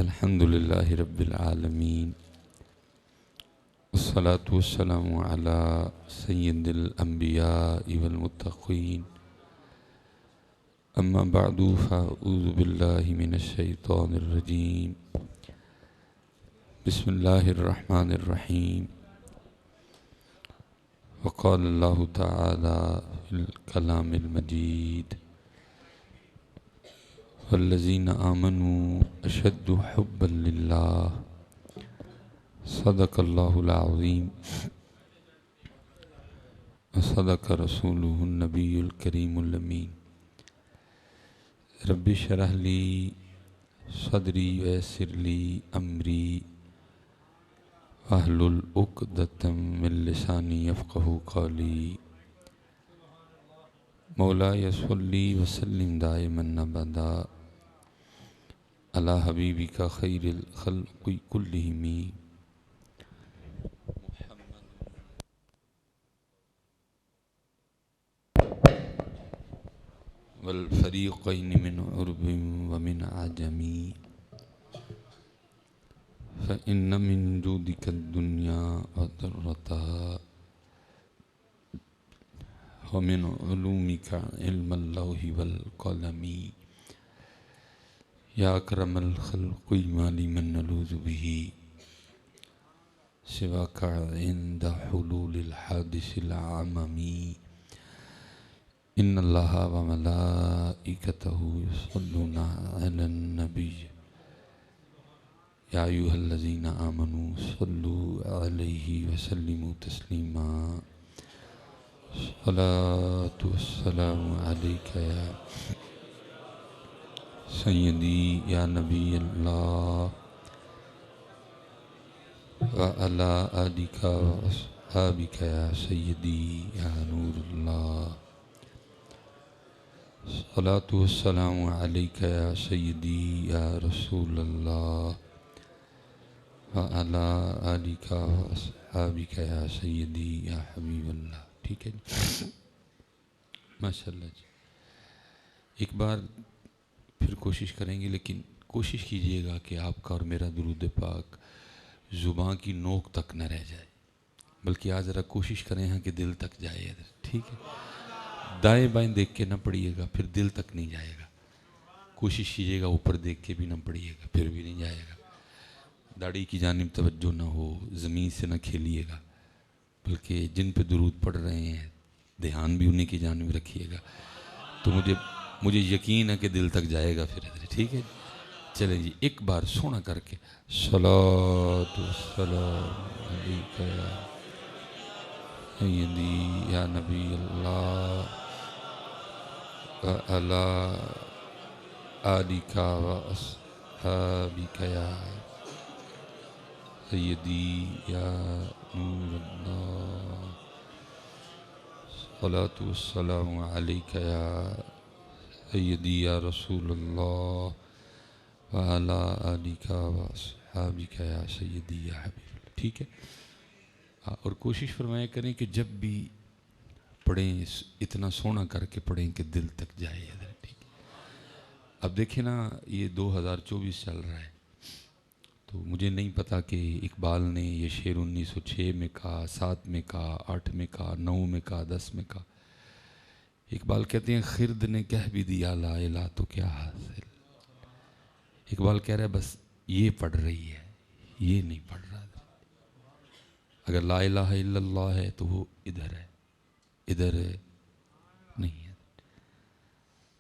الحمد لله رب العالمين والصلاة والسلام على سيد الأنبياء والمتقين أما بعد فأعوذ بالله من الشيطان الرجيم بسم الله الرحمن الرحيم وقال الله تعالى في الكلام المجيد والذين آمنوا أشد حبا لله صدق الله العظيم وصدق رسوله النبي الكريم الأمين رب اشرح لي صدري ويسر لي أمري واحلل عقدة من لساني يفقهوا قولي مولاي صل وسلم دائما أبدا على حبيبك خير الخلق كلهم والفريقين من عرب ومن عجم فإن من جودك الدنيا وضرتها ومن علومك علم اللوح والقلم يا أكرم الخلق ما لمن نلوذ به سواك عند حلول الحادث العمم إن الله وملائكته يصلون على النبي يا أيها الذين آمنوا صلوا عليه وسلموا تسليما الصلاة والسلام عليك يا سيدي يا نبي الله وعلى آلك وأصحابك يا سيدي يا نور الله الصلاة والسلام عليك يا سيدي يا رسول الله وعلى آلك وأصحابك يا سيدي يا حبيب اللہ. ٹھیک ہے جی، ماشاءاللہ جی. ایک بار پھر کوشش کریں گے، لیکن کوشش کیجئے گا کہ آپ کا اور میرا درود پاک زبان کی نوک تک نہ رہ جائے، بلکہ آج ذرا کوشش کریں ہاں کہ دل تک جائے ادھر. ٹھیک ہے، دائیں بائیں دیکھ کے نہ پڑھیے گا، پھر دل تک نہیں جائے گا. کوشش کیجئے گا اوپر دیکھ کے بھی نہ پڑھیے گا، پھر بھی نہیں جائے گا. داڑھی کی جانب توجہ نہ ہو، زمین سے نہ کھیلیے گا، بلکہ جن پہ درود پڑھ رہے ہیں دھیان بھی انہیں کی جانب رکھیے گا. تو مجھے یقین ہے کہ دل تک جائے گا پھر ادھر. ٹھیک ہے جی، چلیں جی ایک بار سونا کر کے صلاۃ والسلام علیکہ یا سیدی یا نبی اللہ وعلی آلک واصحابک یا سیدی یا نور اللہ. الصلاۃ والسلام علیکہ یا سیدی یا رسول اللہ وعلی آلک واصحابک یا سیدی یا حبیب اللہ. ٹھیک ہے، اور کوشش فرمایا کریں کہ جب بھی پڑھیں اتنا سونا کر کے پڑھیں کہ دل تک جائے ادھر. ٹھیک ہے، اب دیکھیں نا یہ 2024 چل رہا ہے، تو مجھے نہیں پتا کہ اقبال نے یہ شعر 1906 میں کہا، 7 میں کہا، 8 میں کہا، 9 میں کہا، 10 میں کہا. اقبال کہتے ہیں خرد نے کہہ بھی دیا لا الہ تو کیا حاصل. اقبال کہہ رہا ہے بس یہ پڑھ رہی ہے، یہ نہیں پڑھ رہا. اگر لا الہ الا اللہ ہے تو وہ ادھر ہے، ادھر نہیں ہے.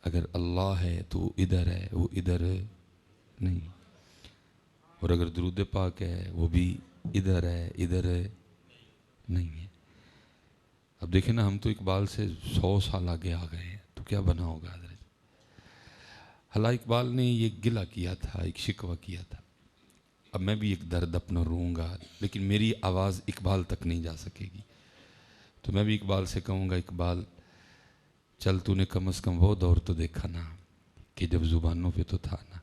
اگر اللہ ہے تو وہ ادھر ہے، وہ ادھر نہیں. اور اگر درود پاک ہے وہ بھی ادھر ہے، ادھر نہیں ہے. اب دیکھیں نا، ہم تو اقبال سے 100 سال آگے آ گئے ہیں، تو کیا بنا ہوگا ادھر. حالانکہ اقبال نے یہ گلہ کیا تھا، ایک شکوہ کیا تھا. اب میں بھی ایک درد اپنا روں گا، لیکن میری آواز اقبال تک نہیں جا سکے گی. تو میں بھی اقبال سے کہوں گا اقبال چل تو نے کم از کم وہ دور تو دیکھا نا کہ جب زبانوں پہ تو تھا نا.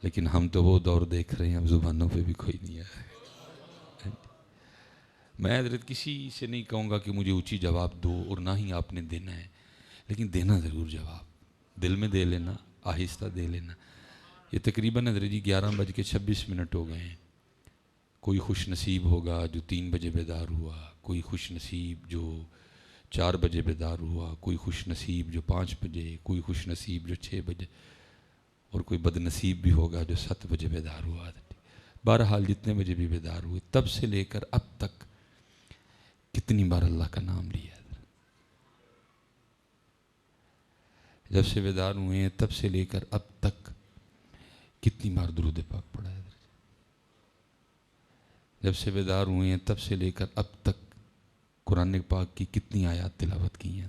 لیکن ہم تو وہ دور دیکھ رہے ہیں اب زبانوں پہ بھی کوئی نہیں ہے. میں حضرت کسی سے نہیں کہوں گا کہ مجھے اونچی جواب دو، اور نہ ہی آپ نے دینا ہے، لیکن دینا ضرور جواب. دل میں دے لینا، آہستہ دے لینا. یہ تقریباً حضرت جی 11:26 ہو گئے ہیں. کوئی خوش نصیب ہوگا جو 3 بجے بیدار ہوا، کوئی خوش نصیب جو 4 بجے بیدار ہوا، کوئی خوش نصیب جو 5 بجے، کوئی خوش نصیب جو 6 بجے، اور کوئی بد نصیب بھی ہوگا جو 7 بجے بیدار ہوا. بہرحال جتنے بجے بھی بیدار ہوئے، تب سے لے کر اب تک کتنی بار اللہ کا نام لیا ہے. جب سے بیدار ہوئے ہیں تب سے لے کر اب تک کتنی بار درود پاک پڑھا ہے. جب سے بیدار ہوئے ہیں تب سے لے کر اب تک قرآن پاک کی کتنی آیات تلاوت کی ہیں.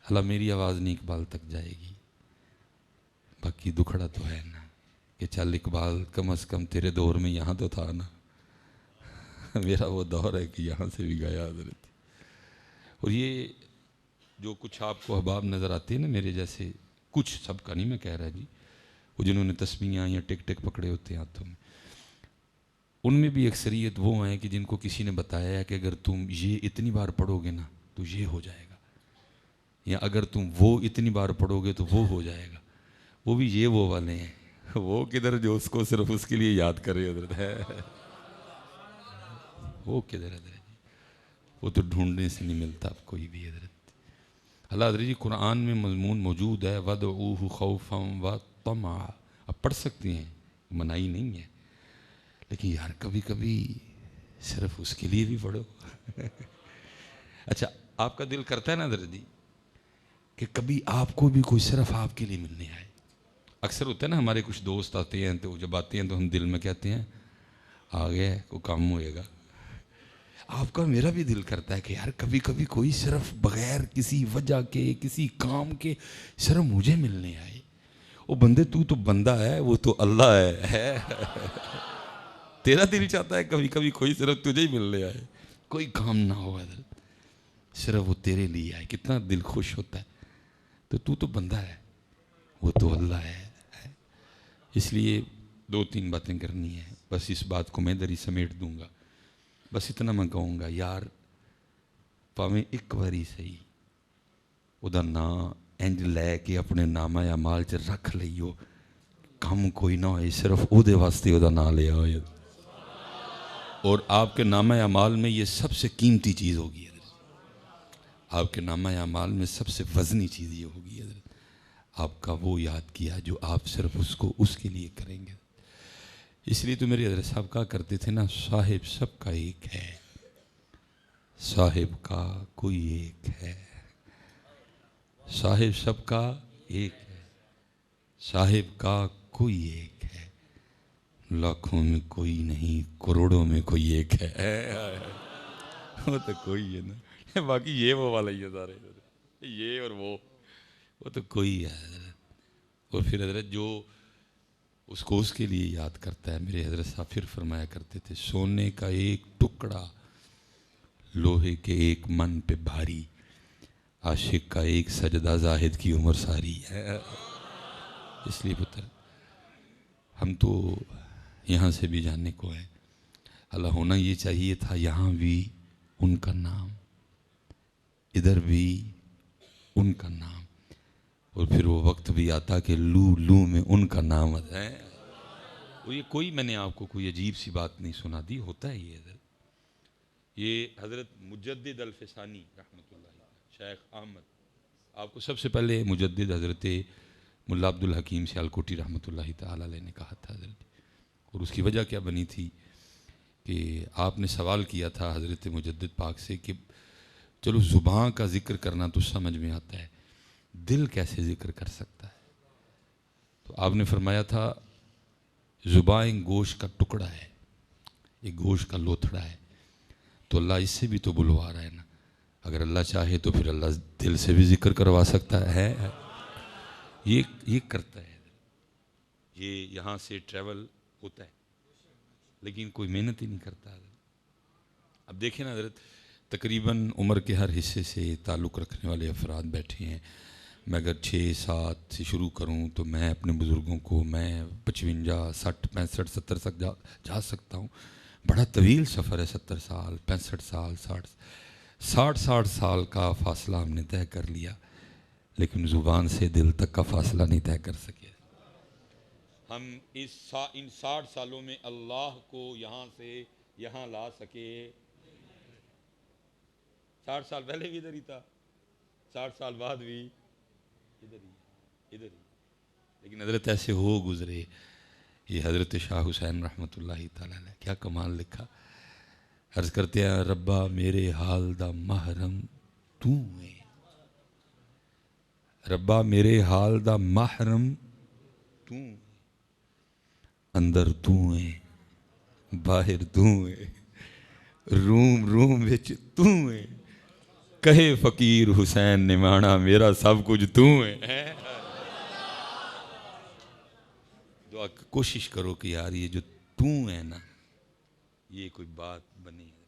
اللہ میری آواز نہیں اقبال تک جائے گی، باقی دکھڑا تو ہے نا کہ چل اقبال کم از کم تیرے دور میں یہاں تو تھا نا. میرا وہ دور ہے کہ یہاں سے بھی گیا حضرت. اور یہ جو کچھ آپ کو احباب نظر آتے ہیں نا میرے جیسے، کچھ، سب کا نہیں میں کہہ رہا جی، وہ جنہوں نے تسمیاں یا ٹک ٹک پکڑے ہوتے ہیں ہاتھوں میں، ان میں بھی اکثریت وہ ہیں کہ جن کو کسی نے بتایا ہے کہ اگر تم یہ اتنی بار پڑھو گے نا تو یہ ہو جائے گا، یا اگر تم وہ اتنی بار پڑھو گے تو وہ ہو جائے گا. وہ بھی یہ وہ والے ہیں، وہ کدھر جو اس کو صرف اس کے لیے یاد کرے حضرت ہے. وہ کدھر حضرت جی، وہ تو ڈھونڈنے سے نہیں ملتا اب کوئی بھی حضرت. اللہ حضرت جی قرآن میں مضمون موجود ہے وَدْعُوهُ خَوْفًا وَطَمَعًا. آپ پڑھ سکتے ہیں، منائی نہیں ہے، لیکن یار کبھی کبھی صرف اس کے لیے بھی پڑھو. اچھا آپ کا دل کرتا ہے نا حضرت جی کہ کبھی آپ کو بھی کوئی صرف آپ کے لیے ملنے آئے. اکثر ہوتا ہے نا ہمارے کچھ دوست آتے ہیں تو جب آتے ہیں تو ہم دل میں کہتے ہیں آ گیا کوئی کام ہوئے گا. آپ کا میرا بھی دل کرتا ہے کہ یار کبھی کبھی کوئی صرف بغیر کسی وجہ کے کسی کام کے صرف مجھے ملنے آئے. وہ بندے تو بندہ ہے، وہ تو اللہ ہے. تیرا دل چاہتا ہے کبھی کبھی کوئی صرف تجھے ہی ملنے آئے، کوئی کام نہ ہو حضرت، صرف وہ تیرے لیے آئے. کتنا دل خوش ہوتا ہے. تو بندہ ہے، وہ تو اللہ ہے. اس لیے 2-3 باتیں کرنی ہیں، بس اس بات کو میں ادھر ہی سمیٹ دوں گا. بس اتنا میں کہوں گا یار پاویں ایک باری صحیح وہ نام انج لے کے اپنے نامہ اعمال چ رکھ لئیو، کم کوئی نہ ہوئے صرف او دے واسطے وہ نام لیا ہوئے. اور آپ کے نامہ اعمال میں یہ سب سے قیمتی چیز ہوگی حضرت. آپ کے نامہ اعمال میں سب سے وزنی چیز یہ ہوگی حضرت، آپ کا وہ یاد کیا جو آپ صرف اس کو اس کے لیے کریں گے. اس لیے تو میرے حضرت صاحب کہا کرتے تھے نا صاحب سب کا ایک ہے، صاحب کا کوئی ایک ہے. صاحب سب کا ایک ہے، صاحب کا کوئی ایک ہے. لاکھوں میں کوئی نہیں، کروڑوں میں کوئی ایک ہے. وہ تو کوئی ہے نا، باقی یہ وہ والا ہی ہے سارے، یہ اور وہ تو کوئی ہے حضرت. اور پھر حضرت جو اس کو اس کے لیے یاد کرتا ہے، میرے حضرت صاحب پھر فرمایا کرتے تھے سونے کا ایک ٹکڑا لوہے کے ایک من پہ بھاری، عاشق کا ایک سجدہ زاہد کی عمر ساری ہے. اس لیے پتر ہم تو یہاں سے بھی جانے کو ہے. اللہ ہونا یہ چاہیے تھا یہاں بھی ان کا نام، ادھر بھی ان کا نام، اور پھر وہ وقت بھی آتا کہ لو لو میں ان کا نام ہے. وہ یہ کوئی میں نے آپ کو کوئی عجیب سی بات نہیں سنا دی، ہوتا ہے یہ حضرت. یہ حضرت مجدد الفسانی رحمۃ اللہ شیخ احمد، آپ کو سب سے پہلے مجدد حضرت ملا عبد الحکیم سیالکوٹی رحمۃ اللہ تعالی علیہ نے کہا تھا حضرت. اور اس کی وجہ کیا بنی تھی کہ آپ نے سوال کیا تھا حضرت مجدد پاک سے کہ چلو زبان کا ذکر کرنا تو سمجھ میں آتا ہے، دل کیسے ذکر کر سکتا ہے؟ تو آپ نے فرمایا تھا زبان گوشت کا ٹکڑا ہے، یہ گوشت کا لوتھڑا ہے، تو اللہ اس سے بھی تو بلوا رہا ہے نا. اگر اللہ چاہے تو پھر اللہ دل سے بھی ذکر کروا سکتا ہے. یہ کرتا ہے، یہ یہاں سے ٹریول ہوتا ہے لیکن کوئی محنت ہی نہیں کرتا. اب دیکھیں نا حضرت، تقریباً عمر کے ہر حصے سے تعلق رکھنے والے افراد بیٹھے ہیں. میں اگر 6-7 سے شروع کروں تو میں اپنے بزرگوں کو میں 55 60 65 70 تک جا سکتا ہوں. بڑا طویل سفر ہے، 70 سال 65 سال 60 سال کا فاصلہ ہم نے طے کر لیا. لیکن زبان سے دل تک کا فاصلہ نہیں طے کر سکے. ہم ان 60 سالوں میں اللہ کو یہاں سے یہاں لا سکے. 60 سال پہلے بھی ادھر ہی تھا, 60 سال بعد بھی ادھر ہی. لیکن حضرت ایسے ہو گزرے. یہ حضرت شاہ حسین رحمۃ اللہ تعالی علیہ, کیا کمال لکھا. عرض کرتے ہیں ربا میرے حال دا محرم تو ہے, ربا میرے حال دا محرم تو, اندر تو ہے باہر تو ہے, روم روم وچ تو ہے, کہے فقیر حسین نمانا میرا سب کچھ تو ہے. دعا کوشش کرو کہ یار یہ جو تو ہے نا یہ کوئی بات بنی ہے.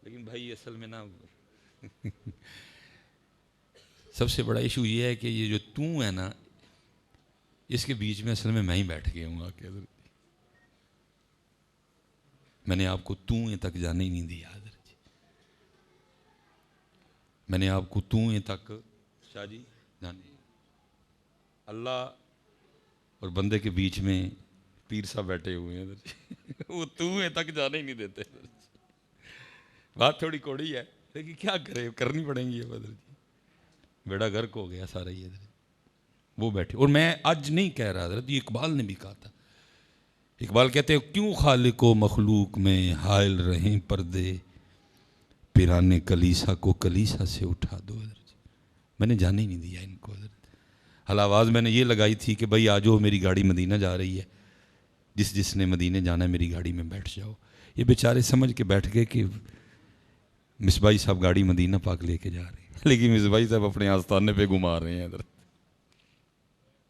لیکن بھائی اصل میں نا سب سے بڑا ایشو یہ ہے کہ یہ جو تو ہے نا اس کے بیچ میں اصل میں ہی بیٹھ گیا ہوں. میں نے آپ کو تو تک جانے ہی نہیں دیا. میں نے آپ کو تو تک شاہ جی جانے, اللہ اور بندے کے بیچ میں پیر صاحب بیٹھے ہوئے ہیں وہ تو تک جانے ہی نہیں دیتے. بات تھوڑی کوڑی ہے لیکن کیا کرے, کرنی پڑیں گی. بدر جی بیڑا گرک ہو گیا سارا یہ حضرت. وہ بیٹھے, اور میں آج نہیں کہہ رہا حضرت, یہ اقبال نے بھی کہا تھا. اقبال کہتے ہیں کیوں خالق و مخلوق میں حائل رہیں پردے, پیرانے کلیسا کو کلیسا سے اٹھا دو. حضرت میں نے جانے ہی نہیں دیا ان کو حضرت. حال آواز میں نے یہ لگائی تھی کہ بھائی آجو میری گاڑی مدینہ جا رہی ہے, جس نے مدینہ جانا ہے میری گاڑی میں بیٹھ جاؤ. یہ بیچارے سمجھ کے بیٹھ گئے کہ مصباحی صاحب گاڑی مدینہ پاک لے کے جا رہے ہیں, لیکن مصباحی صاحب اپنے آستانے پہ گھما رہے ہیں حضرت.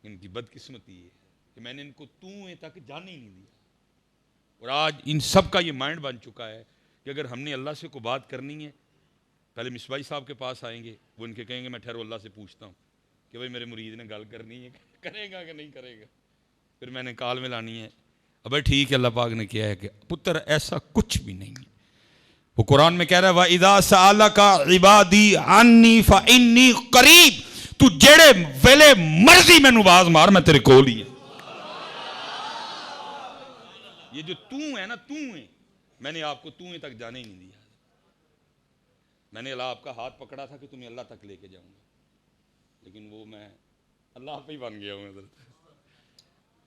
ان کی بدقسمتی ہے کہ میں نے ان کو تو تک جانے ہی نہیں دیا. اور آج ان سب کا یہ مائنڈ بن چکا ہے کہ اگر ہم نے اللہ سے کوئی بات کرنی ہے پہلے مصباحی صاحب کے پاس آئیں گے, وہ ان کے کہیں گے میں ٹھہرو اللہ سے پوچھتا ہوں کہ بھائی میرے مرید نے گل کرنی ہے, کرے گا کہ نہیں کرے گا. پھر میں نے کال میں لانی ہے, ابھی ٹھیک ہے اللہ پاک نے کیا ہے کہ پتر ایسا کچھ بھی نہیں ہے. وہ قرآن میں کہہ رہا ہے وَإِذَا سَأَلَكَ عِبَادِي عَنِّي فَإِنِّي قَرِيب, تو جیڑے ویلے مرضی میں نواز مار میں تیرے کول ہی ہے. یہ جو تو ہے نا تو ہے, میں نے آپ کو تو تک جانے ہی نہیں دیا. میں نے اللہ آپ کا ہاتھ پکڑا تھا کہ تمہیں اللہ تک لے کے جاؤں گا, لیکن وہ میں اللہ پہ ہی بن گیا ہوں حضرت.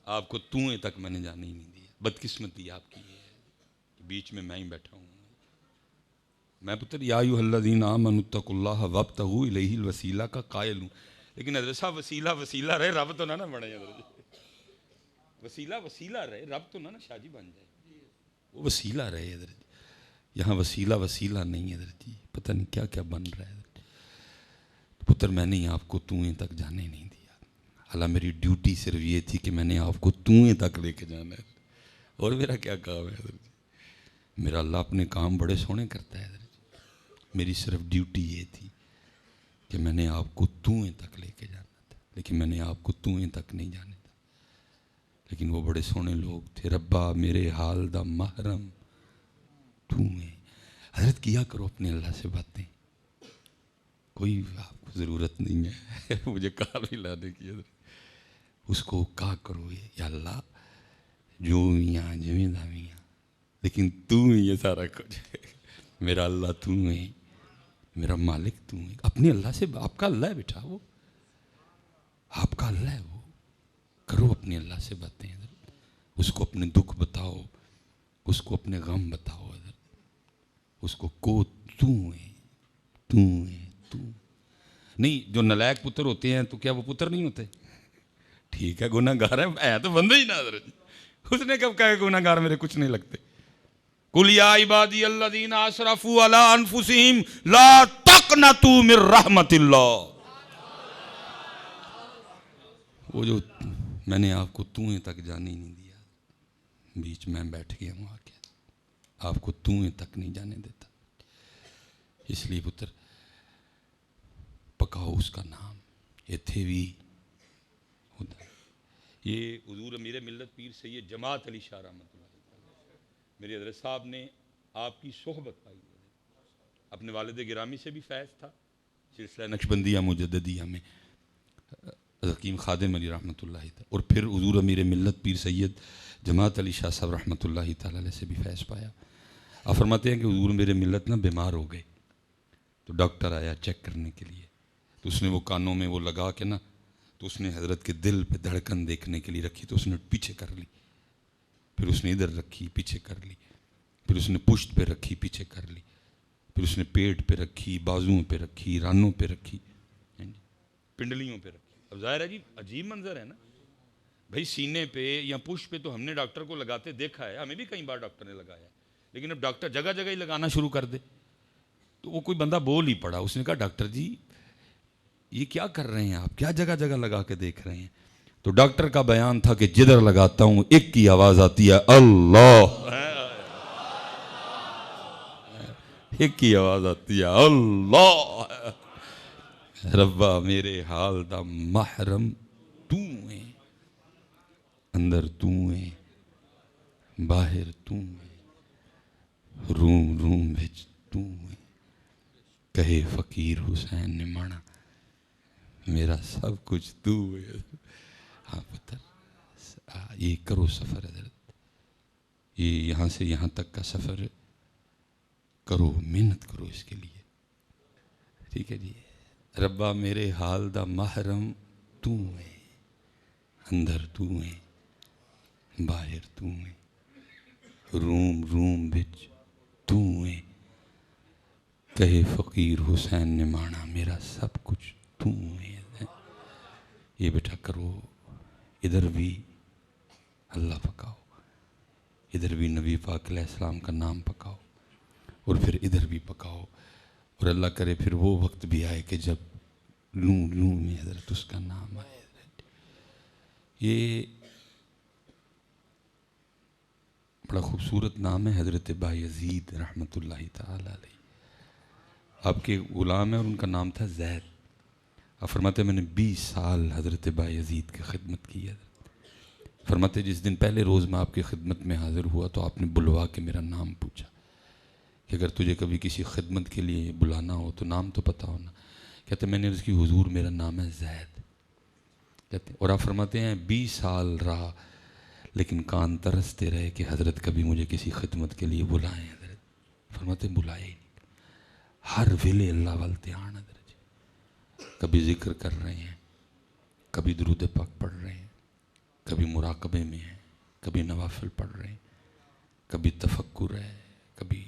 آپ کو تو تک میں نے جانے ہی نہیں دیا. بدقسمتی آپ کی ہے کہ بیچ میں ہی بیٹھا ہوں. میں پتر یا ایھا الذین آمنوا اتقوا اللہ وابتغوا الیہ الوسیلہ کا قائل ہوں. لیکن حضرت صاحب وسیلہ رہے, رب تو نہ بنے. حضرت وسیلہ رہے, رب تو نہ شاہ جی بن جائے. وہ وسیلہ رہے حضرت. یہاں وسیلہ نہیں ہے حضرت جی, پتہ نہیں کیا کیا بن رہا ہے حضرت. پتر میں نے آپ کو تو تک جانے نہیں دیا. حالانکہ میری ڈیوٹی صرف یہ تھی کہ میں نے آپ کو تو تک لے کے جانا ہے. اور میرا کیا کام ہے حضرت جی. میرا اللہ اپنے کام بڑے سونے کرتا ہے حضرت. میری صرف ڈیوٹی یہ تھی کہ میں نے آپ کو تو تک لے کے جانا تھا, لیکن میں نے آپ کو تو تک نہیں جانے تھا. لیکن وہ بڑے سونے لوگ تھے. ربا میرے حال دا محرم تو ہے. حضرت کیا کرو اپنے اللہ سے باتیں, کوئی آپ کو ضرورت نہیں ہے مجھے کال بھی لانے کی. حضرت اس کو کہا کرو یا اللہ جو میاں جویں دا میاں, لیکن تو ہی یہ سارا کچھ ہے. میرا اللہ تو ہے, میرا مالک تو ہے. اپنے اللہ سے, آپ کا اللہ ہے بیٹا, وہ آپ کا اللہ ہے. وہ کرو اپنے اللہ سے باتیں حضرت. اس کو اپنے دکھ بتاؤ, اس کو اپنے غم بتاؤ حضرت. اس کو تو ہے تو نہیں. جو نلائق پتر ہوتے ہیں تو کیا وہ پتر نہیں ہوتے؟ ٹھیک ہے گناہ گار ہے تو بندے ہی نہ حضرت. اس نے کب کہا گناہ گار میرے کچھ نہیں لگتے. قل یا عبادی الذین اسرفوا علی انفسہم لا تقنطوا من رحمت اللہ. وہ جو میں نے آپ کو تو تک جانے ہی نہیں دیا, بیچ میں بیٹھ گیا ہوں آ کے, آپ کو تو تک نہیں جانے دیتا. اس لیے پتر پکاؤ اس کا نام. ایتھے بھی یہ حضور امیر ملت پیر سید جماعت علی شاہ رحمۃ اللہ میرے حضرت صاحب نے آپ کی صحبت پائی. اپنے والد گرامی سے بھی فیض تھا, سلسلہ نقشبندیہ مجددیہ میں حکیم خادم علی رحمۃ اللہ تعالی، اور پھر حضور امیر ملت پیر سید جماعت علی شاہ صاحب رحمۃ اللہ تعالی علیہ سے بھی فیض پایا۔ آپ فرماتے ہیں کہ حضور امیر ملت نا بیمار ہو گئے، تو ڈاکٹر آیا چیک کرنے کے لیے، تو اس نے وہ کانوں میں وہ لگا کے نا، تو اس نے حضرت کے دل پہ دھڑکن دیکھنے کے لیے رکھی، تو اس نے پیچھے کر لی، پھر اس نے ادھر رکھی پیچھے کر لی، پھر اس نے پشت پہ رکھی پیچھے کر لی، پھر اس نے پیٹ پہ رکھی، بازوؤں پہ رکھی، رانوں پہ رکھی، پنڈلیوں پہ رکھی۔ اب ظاہر ہے جی عجیب منظر ہے نا بھائی، سینے پہ یا پشت پہ تو ہم نے ڈاکٹر کو لگاتے دیکھا ہے، ہمیں بھی کئی بار ڈاکٹر نے لگایا ہے، لیکن اب ڈاکٹر جگہ جگہ ہی لگانا شروع کر دے تو وہ کوئی بندہ بول ہی پڑا، اس نے کہا ڈاکٹر جی یہ کیا کر رہے ہیں آپ، کیا جگہ جگہ لگا کے دیکھ رہے ہیں؟ تو ڈاکٹر کا بیان تھا کہ جدھر لگاتا ہوں ایک کی آواز آتی ہے اللہ، ایک کی آواز آتی ہے اللہ، ربا میرے حال دا محرم تو ہے، اندر تو ہے باہر تو ہے، روم روم بچ تو ہے، کہے فقیر حسین نے مانا میرا سب کچھ تو ہے۔ ہاں پتر یہ کرو سفر حضرت، یہ یہاں سے یہاں تک کا سفر کرو، محنت کرو اس کے لیے، ٹھیک ہے جی۔ ربا میرے حال دا محرم تو ہے، اندر تو ہے باہر تو ہے، روم روم بچ تو ہے، کہے فقیر حسین نے مانا میرا سب کچھ تو ہے۔ یہ بیٹا کرو، ادھر بھی اللہ پکاؤ، ادھر بھی نبی پاک علیہ السلام کا نام پکاؤ، اور پھر ادھر بھی پکاؤ، اور اللہ کرے پھر وہ وقت بھی آئے کہ جب لوں لوں میں حضرت اس کا نام آئے۔ یہ بڑا خوبصورت نام ہے حضرت بایزید رحمۃ اللہ تعالی علیہ، آپ کے غلام ہیں اور ان کا نام تھا زید۔ آپ فرماتے ہیں میں نے 20 سال حضرت بایزید کی خدمت کی ہے۔ فرماتے جس دن پہلے روز میں آپ کی خدمت میں حاضر ہوا تو آپ نے بلوا کے میرا نام پوچھا کہ اگر تجھے کبھی کسی خدمت کے لیے بلانا ہو تو نام تو پتہ ہونا۔ کہتے میں نے عرض کی حضور میرا نام ہے زید، کہتے اور آپ فرماتے ہیں 20 سال رہا لیکن کان ترستے رہے کہ حضرت کبھی مجھے کسی خدمت کے لیے بلائیں۔ حضرت فرماتے بلائے ہی نہیں، ہر ویلے اللہ والتعان حضرت جی، کبھی ذکر کر رہے ہیں، کبھی درود پاک پڑھ رہے ہیں، کبھی مراقبے میں ہیں، کبھی نوافل پڑھ رہے ہیں، کبھی تفکر ہے، کبھی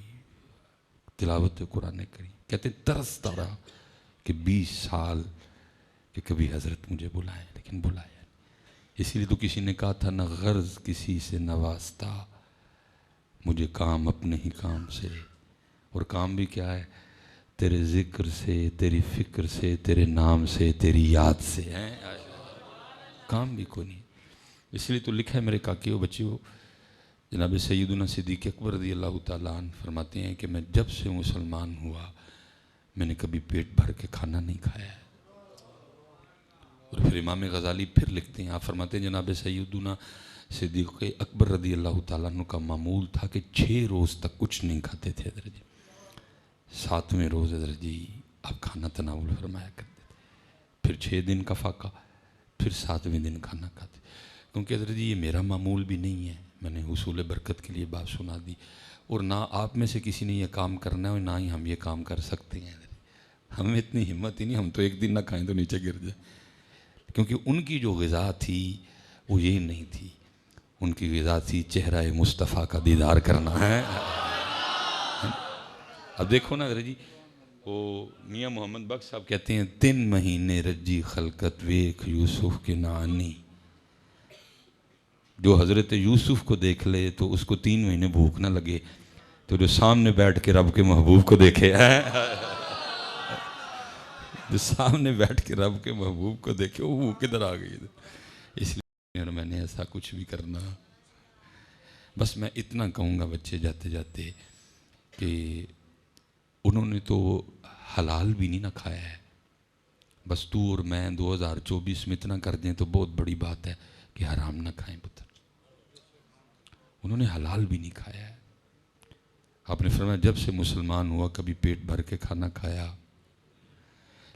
تلاوت قرآن کریم۔ کہتے ترستا رہا کہ 20 سال کہ کبھی حضرت مجھے بلائیں، لیکن بلایا نہیں۔ اسی لیے تو کسی نے کہا تھا نہ غرض کسی سے نوازتا، مجھے کام اپنے ہی کام سے، اور کام بھی کیا ہے؟ تیرے ذکر سے، تیری فکر سے، تیرے نام سے، تیری یاد سے ہیں، کام بھی کوئی نہیں۔ اس لیے تو لکھا ہے میرے کاکیوں بچیوں، جناب سیدنا صدیق اکبر رضی اللہ تعالیٰ عنہ فرماتے ہیں کہ میں جب سے مسلمان ہوا میں نے کبھی پیٹ بھر کے کھانا نہیں کھایا ہے۔ اور پھر امام غزالی پھر لکھتے ہیں، آپ فرماتے ہیں جناب سیدنا صدیق اکبر رضی اللہ تعالیٰ عنہ کا معمول تھا کہ 6 روز تک کچھ نہیں کھاتے تھے حضرت جی، 7ویں روز حضرت جی آپ کھانا تناول فرمایا کرتے تھے، پھر 6 دن کا فاقہ، پھر 7ویں دن کھانا کھاتے، کیونکہ حضرت جی یہ میرا معمول بھی نہیں ہے، میں نے حصول برکت کے لیے بات سنا دی، اور نہ آپ میں سے کسی نے یہ کام کرنا ہے اور نہ ہی ہم یہ کام کر سکتے ہیں۔ ہمیں اتنی ہمت ہی نہیں، ہم تو ایک دن نہ کھائیں تو نیچے گر جائیں، کیونکہ ان کی جو غذا تھی وہ یہی نہیں تھی، ان کی غذا تھی چہرہ مصطفیٰ کا دیدار کرنا ہے۔ اب دیکھو نا حضرت جی، وہ میاں محمد بخش صاحب کہتے ہیں 3 مہینے رجی خلقت ویکھ یوسف کے نانی، جو حضرت یوسف کو دیکھ لے تو اس کو 3 مہینے بھوک نہ لگے، تو جو سامنے بیٹھ کے رب کے محبوب کو دیکھے، جو سامنے بیٹھ کے رب کے محبوب کو دیکھے وہ کدھر آ گئی۔ اس لیے میں نے ایسا کچھ بھی کرنا، بس میں اتنا کہوں گا بچے جاتے جاتے کہ انہوں نے تو حلال بھی نہیں نہ کھایا ہے، بس تو اور میں 2024 میں اتنا کر دیں تو بہت بڑی بات ہے کہ حرام نہ کھائیں پتر، انہوں نے حلال بھی نہیں کھایا ہے۔ آپ نے فرمایا جب سے مسلمان ہوا کبھی پیٹ بھر کے کھانا کھایا،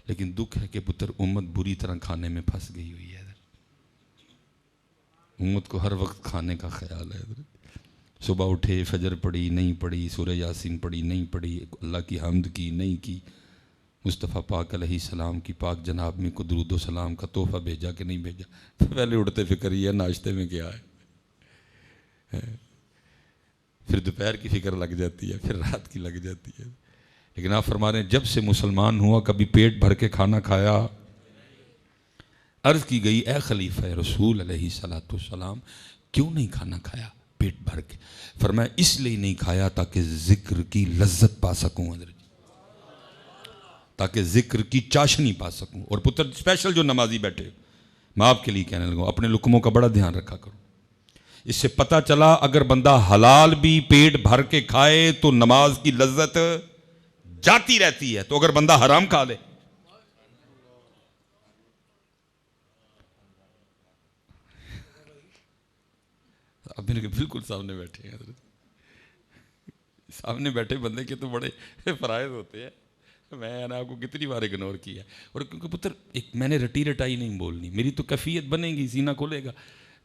لیکن دکھ ہے کہ پتر امت بری طرح کھانے میں پھنس گئی ہوئی ہے. امت کو ہر وقت کھانے کا خیال ہے. صبح اٹھے فجر پڑھی نہیں پڑھی، سورہ یاسین پڑھی نہیں پڑھی، اللہ کی حمد کی نہیں کی، مصطفیٰ پاک علیہ السلام کی پاک جناب میں کو درود و سلام کا تحفہ بھیجا کہ نہیں بھیجا. پہلے اٹھتے فکر یہ ہے ناشتے میں کیا ہے، پھر دوپہر کی فکر لگ جاتی ہے، پھر رات کی لگ جاتی ہے. لیکن آپ فرما رہے ہیں جب سے مسلمان ہوا کبھی پیٹ بھر کے کھانا کھایا. عرض کی گئی اے خلیفہ رسول علیہ السلام کیوں نہیں کھانا کھایا پیٹ بھر کے؟ فرمایا اس لیے نہیں کھایا تاکہ ذکر کی لذت پا سکوں، تاکہ ذکر کی چاشنی پا سکوں. اور پتر اسپیشل جو نمازی بیٹھے، میں آپ کے لیے کہنے لگا اپنے لقموں کا بڑا دھیان رکھا کرو. اس سے پتہ چلا اگر بندہ حلال بھی پیٹ بھر کے کھائے تو نماز کی لذت جاتی رہتی ہے، تو اگر بندہ حرام کھا لے، اب میرے بالکل سامنے بیٹھے ہیں حضرت، سامنے بیٹھے بندے کے تو بڑے فرائض ہوتے ہیں. میں نے آپ کو کتنی بار اگنور کیا. اور کیونکہ پتر ایک میں نے رٹی رٹائی نہیں بولنی، میری تو کیفیت بنے گی، سینہ کھولے گا.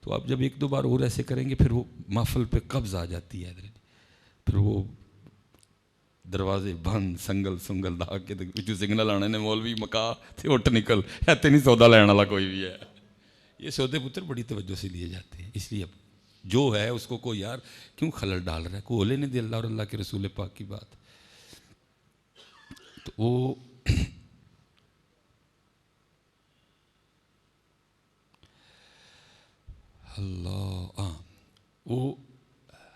تو آپ جب ایک دو بار اور ایسے کریں گے پھر وہ محفل پہ قبض آ جاتی ہے حضرت. پھر وہ دروازے بند سنگل سنگل دا کے پچھو سگنل آنے نے مولوی مکا تے اٹھ نکل ایتے نہیں سودا لینے والا کوئی بھی ہے. یہ سودے پتر بڑی توجہ سے لیے جاتے ہیں. اس لیے اب جو ہے اس کو کوئی یار کیوں خلل ڈال رہا ہے، کوئی اولے نہیں دے اللہ اور اللہ کے رسول پاک کی بات. تو وہ اللہ وہ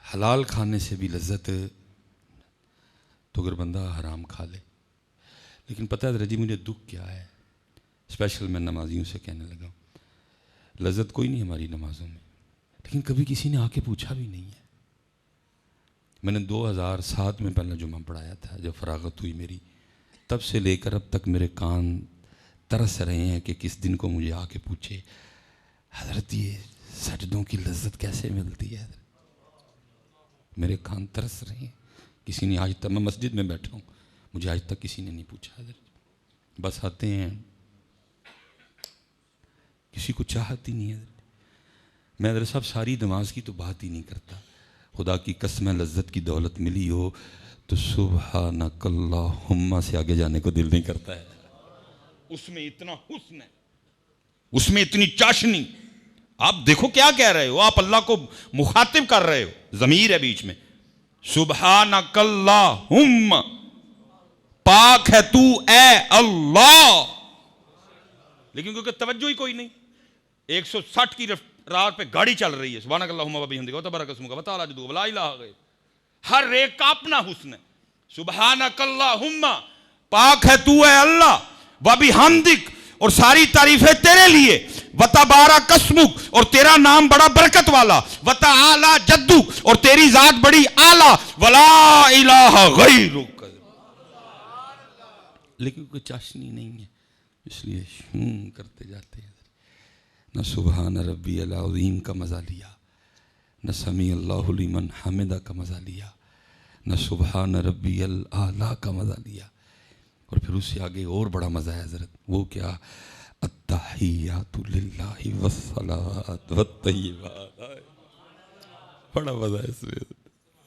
حلال کھانے سے بھی لذت تو اگر بندہ حرام کھا لے. لیکن پتہ ہے حضرت جی مجھے دکھ کیا ہے، اسپیشل میں نمازیوں سے کہنے لگا ہوں، لذت کوئی نہیں ہماری نمازوں میں، لیکن کبھی کسی نے آ کے پوچھا بھی نہیں ہے. میں نے 2007 میں پہلا جمعہ پڑھایا تھا جب فراغت ہوئی میری، تب سے لے کر اب تک میرے کان ترس رہے ہیں کہ کس دن کو مجھے آ کے پوچھے حضرت یہ سجدوں کی لذت کیسے ملتی ہے. میرے کان ترس رہے ہیں. کسی نے آج تک، میں مسجد میں بیٹھا ہوں، مجھے آج تک کسی نے نہیں پوچھا حضرت. بس آتے ہیں، کسی کو چاہت ہی نہیں ہے. میں حضرت صاحب ساری نماز کی تو بات ہی نہیں کرتا. خدا کی قسم لذت کی دولت ملی ہو تو سبحانک اللہم سے آگے جانے کو دل نہیں کرتا ہے. اس میں اتنا حسن ہے، اس میں اتنی چاشنی. آپ دیکھو کیا کہہ رہے ہو، آپ اللہ کو مخاطب کر رہے ہو، ضمیر ہے بیچ میں. سبحانک اللہم، پاک ہے تو اے اللہ. لیکن کیونکہ توجہ ہی کوئی نہیں، 160 کی رات پہ گاڑی چل رہی ہے، سبحانک اللہم و بحمدک و تبارک اسمک و تعالی جدک و لا الہ غیرک. ہر ایک کا اپنا حسن ہے. سبحانک اللہم، پاک ہے تو اے اللہ، و بحمدک، اور ساری تعریفیں تیرے لیے، و تبارک اسمک، اور تیرا نام بڑا برکت والا، و تعالی جدک، اور تیری ذات بڑی اعلیٰ، ولا الہ غیرک. لیکن کوئی چاشنی نہیں ہے، اس لیے شون کرتے جاتے ہیں. نہ سبحان ربی العظیم کا مزہ لیا، نہ سمیع اللہ لمن حمدہ کا مزہ لیا، نہ سبحان ربی الاعلیٰ کا مزہ لیا. اور پھر اس سے آگے اور بڑا مزہ ہے حضرت. وہ کیا؟ التحیات للہ والصلاۃ والطیبات. بڑا مزہ ہے اس میں.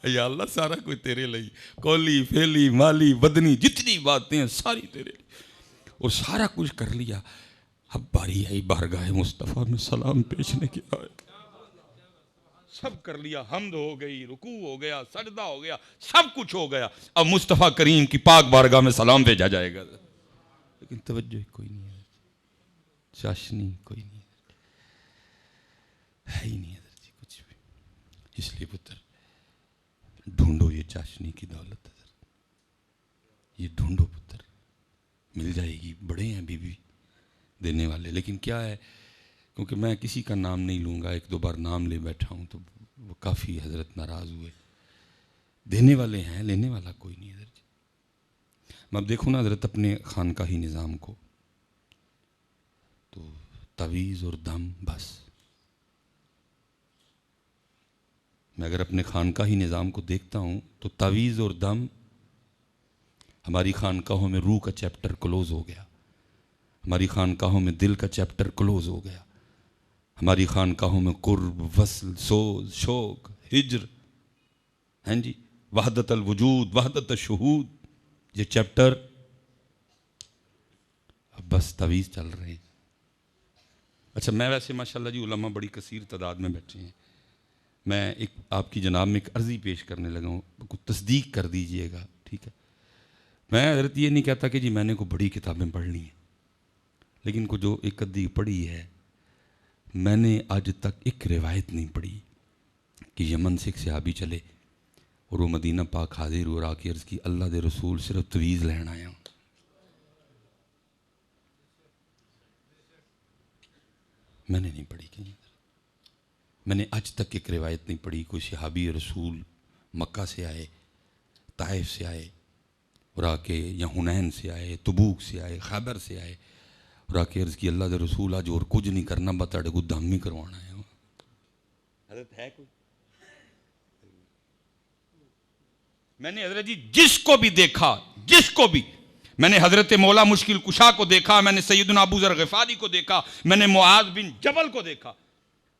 یا اللہ سارا کوئی تیرے لیے، قولی فعلی مالی بدنی جتنی باتیں ہیں ساری تیرے لیے، اور سارا کچھ کر لیا. اب باری آئی بارگاہ مصطفیٰ میں سلام پیشنے کی. آئے سب کر لیا، حمد ہو گئی، رکوع ہو گیا، سجدہ ہو گیا، سب کچھ ہو گیا. اب مصطفیٰ کریم کی پاک بارگاہ میں سلام بھیجا جائے گا. لیکن توجہ کوئی نہیں ہے، چاشنی کوئی نہیں ہے ہی نہیں حضرت جی کچھ بھی. اس لیے پتر ڈھونڈو یہ چاشنی کی دولت حضرت، یہ ڈھونڈو پتر، مل جائے گی. بڑے ہیں بی بی دینے والے، لیکن کیا ہے، کیونکہ میں کسی کا نام نہیں لوں گا، ایک دو بار نام لے بیٹھا ہوں تو وہ کافی حضرت ناراض ہوئے. دینے والے ہیں، لینے والا کوئی نہیں حضرت جی. میں اب دیکھوں نا حضرت اپنے خانقاہی نظام کو، تو تعویذ اور دم بس. میں اگر اپنے خانقاہی نظام کو دیکھتا ہوں تو تعویذ اور دم، ہماری خانقاہوں میں روح کا چیپٹر کلوز ہو گیا. ہماری خانقاہوں میں دل کا چیپٹر کلوز ہو گیا. ہماری خانقاہوں میں قرب، وصل، سوز، شوق، ہجر، ہیں جی، وحدت الوجود، وحدت الشہود، یہ چیپٹر اب بس تعویذ چل رہے ہیں. اچھا میں ویسے ماشاءاللہ جی علماء بڑی کثیر تعداد میں بیٹھے ہیں. میں ایک آپ کی جناب میں ایک عرضی پیش کرنے لگا ہوں، تصدیق کر دیجئے گا، ٹھیک ہے. میں حضرت یہ نہیں کہتا کہ جی میں نے کوئی بڑی کتابیں پڑھ لی ہیں، لیکن کو جو ایک ادھی پڑھی ہے، میں نے آج تک ایک روایت نہیں پڑھی کہ یمن سے ایک صحابی چلے اور وہ مدینہ پاک حاضر اور آ کے عرض کی اللہ دے رسول صرف تعویذ لین آیا ہوں. میں نے نہیں پڑھی کہیں. میں نے آج تک ایک روایت نہیں پڑھی کوئی صحابی رسول مکہ سے آئے، طائف سے آئے اور آ کے یا حنین سے آئے، تبوک سے آئے، خیبر سے آئے اور آ کے عرض کی اللہ دے رسول آج اور کچھ نہیں کرنا بتا ڈے کو دم ہی کروانا ہے. حضرت ہے کوئی؟ میں نے حضرت جی جس کو بھی دیکھا، جس کو بھی، میں نے حضرت مولا مشکل کشا کو دیکھا، میں نے سیدنا ابو ذر غفاری کو دیکھا، میں نے معاذ بن جبل کو دیکھا،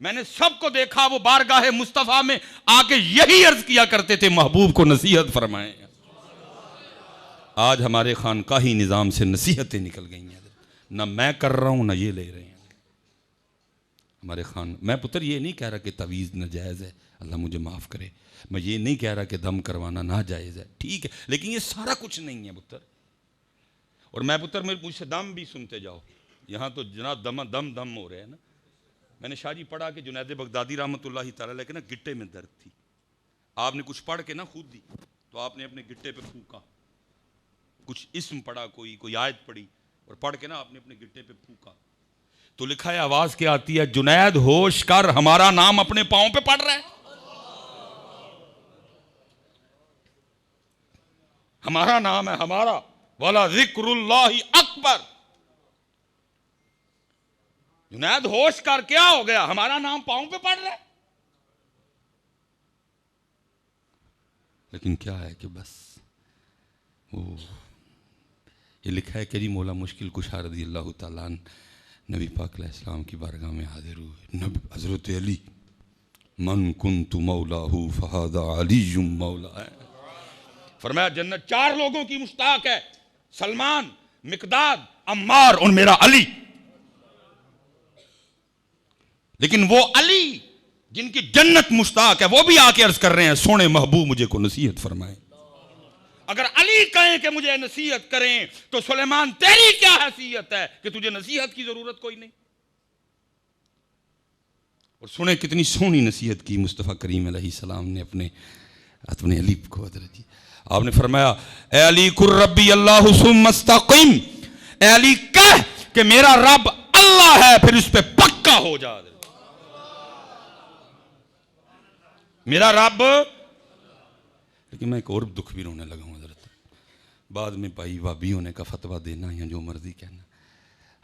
میں نے سب کو دیکھا. وہ بارگاہ مصطفیٰ میں آ کے یہی عرض کیا کرتے تھے محبوب کو نصیحت فرمائیں. آج ہمارے خانقاہی نظام سے نصیحتیں نکل گئی ہیں، نہ میں کر رہا ہوں نہ یہ لے رہے ہیں ہمارے خان. میں پتر یہ نہیں کہہ رہا کہ تعویذ ناجائز ہے، اللہ مجھے معاف کرے. میں یہ نہیں کہہ رہا کہ دم کروانا ناجائز ہے، ٹھیک ہے، لیکن یہ سارا کچھ نہیں ہے پتر. اور میں پتر مجھ سے دم بھی سنتے جاؤ، یہاں تو جناب دم ہو رہے ہیں نا. میں نے شاہ جی پڑھا کہ جنید بغدادی رحمۃ اللہ تعالیٰ علیہ کے نا گٹے میں درد تھی. آپ نے کچھ پڑھ کے نا خود دی تو آپ نے اپنے گٹے پہ پھونکا، کچھ اسم پڑھا، کوئی آیت پڑھی اور پڑھ کے نا آپ نے اپنے گٹے پہ پھونکا تو لکھا ہے آواز کیا آتی ہے، جنید ہوش کر ہمارا نام اپنے پاؤں پہ پڑھ رہا ہے. ہمارا نام ہے ہمارا، والا ذکر اللہ اکبر. جنید ہوش کر کیا ہو گیا، ہمارا نام پاؤں پہ پڑھ رہا ہے. لیکن کیا ہے کہ بس وہ یہ لکھا ہے کہ جی مولا مشکل کشا رضی اللہ تعالیٰ عنہ نبی پاک علیہ السلام کی بارگاہ میں حاضر ہوئے. حضرت علی من کنت مولاہ فہذا علی مولا ہے. فرمایا جنت چار لوگوں کی مشتاق ہے، سلمان، مقداد، عمار اور میرا علی. لیکن وہ علی جن کی جنت مشتاق ہے وہ بھی آ کے عرض کر رہے ہیں سونے محبوب مجھے کو نصیحت فرمائے. اگر علی کہیں کہ مجھے نصیحت کریں تو سلیمان تیری کیا حیثیت ہے کہ تجھے نصیحت کی ضرورت کوئی نہیں. اور سنیں کتنی سونی نصیحت کی مصطفیٰ کریم علیہ السلام نے اپنے علی کو. حضرت جی آپ نے فرمایا اے علی قل ربی اللہ ثم استقم، اے علی کہہ کہ میرا رب اللہ ہے پھر اس پہ پکا ہو جا. میرا رب. لیکن میں ایک اور دکھ بھی رونے لگا ہوں حضرت، بعد میں بھائی وابیوں نے کا فتویٰ دینا یا جو مرضی کہنا.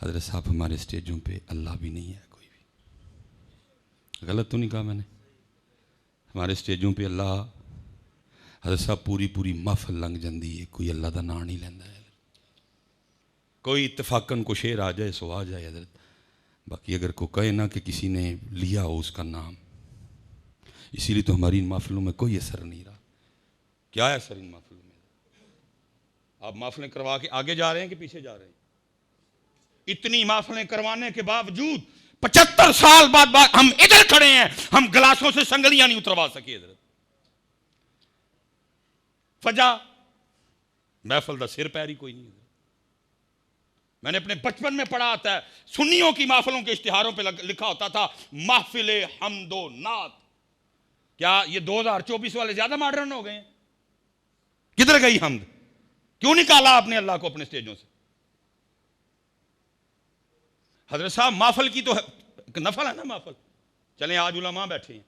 حضرت صاحب ہمارے سٹیجوں پہ اللہ بھی نہیں ہے کوئی بھی. غلط تو نہیں کہا میں نے؟ ہمارے سٹیجوں پہ اللہ حضرت صاحب پوری محفل لنگ جاندی ہے، کوئی اللہ دا نام نہیں لیندہ ہے. کوئی اتفاقاً کو شعر آ جائے سو آ جائے حضرت، باقی اگر کو کہے نا کہ کسی نے لیا ہو اس کا نام. اسی لیے تو ہماری ان محفلوں میں کوئی اثر نہیں رہا. کیا ہے اثر ان محفلوں میں؟ آپ محفلیں کروا کے آگے جا رہے ہیں کہ پیچھے جا رہے ہیں؟ اتنی محفلیں کروانے کے باوجود 75 سال بعد ہم ادھر کھڑے ہیں، ہم گلاسوں سے سنگلیاں نہیں اتروا سکے. حضرت فجا محفل دا سر پیر ہی کوئی نہیں. میں نے اپنے بچپن میں پڑھا آتا ہے سنیوں کی محفلوں کے اشتہاروں پہ لکھا ہوتا تھا محفل حمد و نعت. کیا یہ 2024 والے زیادہ ماڈرن ہو گئے ہیں؟ کدھر گئی حمد؟ کیوں نکالا آپ نے اللہ کو اپنے سٹیجوں سے؟ حضرت صاحب محفل کی تو نفل ہے نا محفل. چلیں آج علماء بیٹھے ہیں،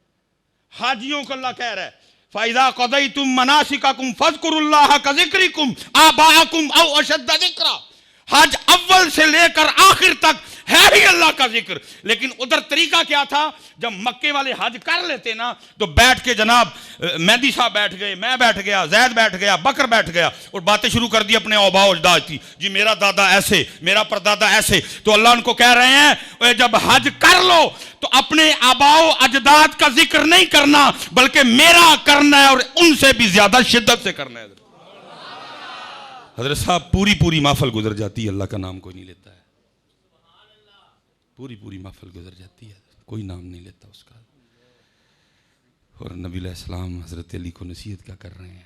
حاجیوں کو اللہ کہہ رہا ہے فَإِذَا قَضَيْتُم مَنَاسِكَكُمْ فَاذْكُرُوا اللَّهَ كَذِكْرِكُمْ آبَاءَكُمْ أَوْ أَشَدَّ ذِكْرًا. حج اول سے لے کر آخر تک ہے ہی اللہ کا ذکر. لیکن ادھر طریقہ کیا تھا, جب مکے والے حج کر لیتے نا تو بیٹھ کے جناب مہدی صاحب بیٹھ گئے, میں بیٹھ گیا, زید بیٹھ گیا, بکر بیٹھ گیا اور باتیں شروع کر دی اپنے آباء و اجداد کی. جی میرا دادا ایسے, میرا پردادا ایسے. تو اللہ ان کو کہہ رہے ہیں جب حج کر لو تو اپنے آباء و اجداد کا ذکر نہیں کرنا بلکہ میرا کرنا ہے, اور ان سے بھی زیادہ شدت سے کرنا ہے. حضرت صاحب پوری محفل گزر جاتی ہے, اللہ کا نام کوئی نہیں لیتا ہے. پوری محفل گزر جاتی ہے, کوئی نام نہیں لیتا اس کا. اور نبی علیہ السلام حضرت علی کو نصیحت کیا کر رہے ہیں,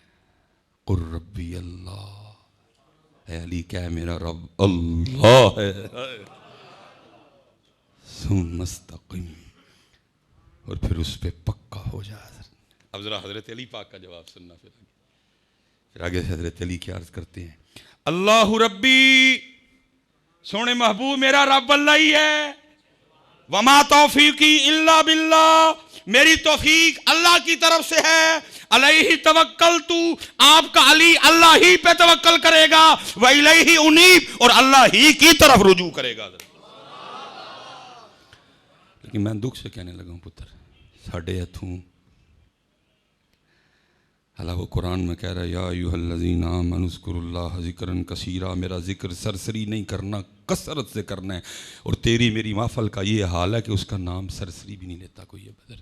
قر ربی اللہ, اے علی کیا ہے میرا رب اللہ ہے, ثم استقم, اور پھر اس پہ پکا ہو جا. اب ذرا حضرت علی پاک کا جواب سننا. پھر آگے سے حضرت علی کی عرض کرتے ہیں, اللہ ربی, سونے محبوب میرا رب اللہ ہی ہے, وما توفیقی الا باللہ, میری توفیق اللہ کی طرف سے ہے, علیہ توکلتو, آپ کا علی اللہ ہی پہ توکل کرے گا, وإلیہ انیب, اور اللہ ہی کی طرف رجوع کرے گا. لیکن میں دکھ سے کہنے لگا ہوں پتر, ساڑھے ہتھوں اللہ وہ قرآن میں کہہ رہا ہے, یا ایھا الذین آمنوا اذکروا اللہ ذکرا کثیرا, میرا ذکر سرسری نہیں کرنا, کثرت سے کرنا ہے. اور تیری میری محفل کا یہ حال ہے کہ اس کا نام سرسری بھی نہیں لیتا کوئی. بدر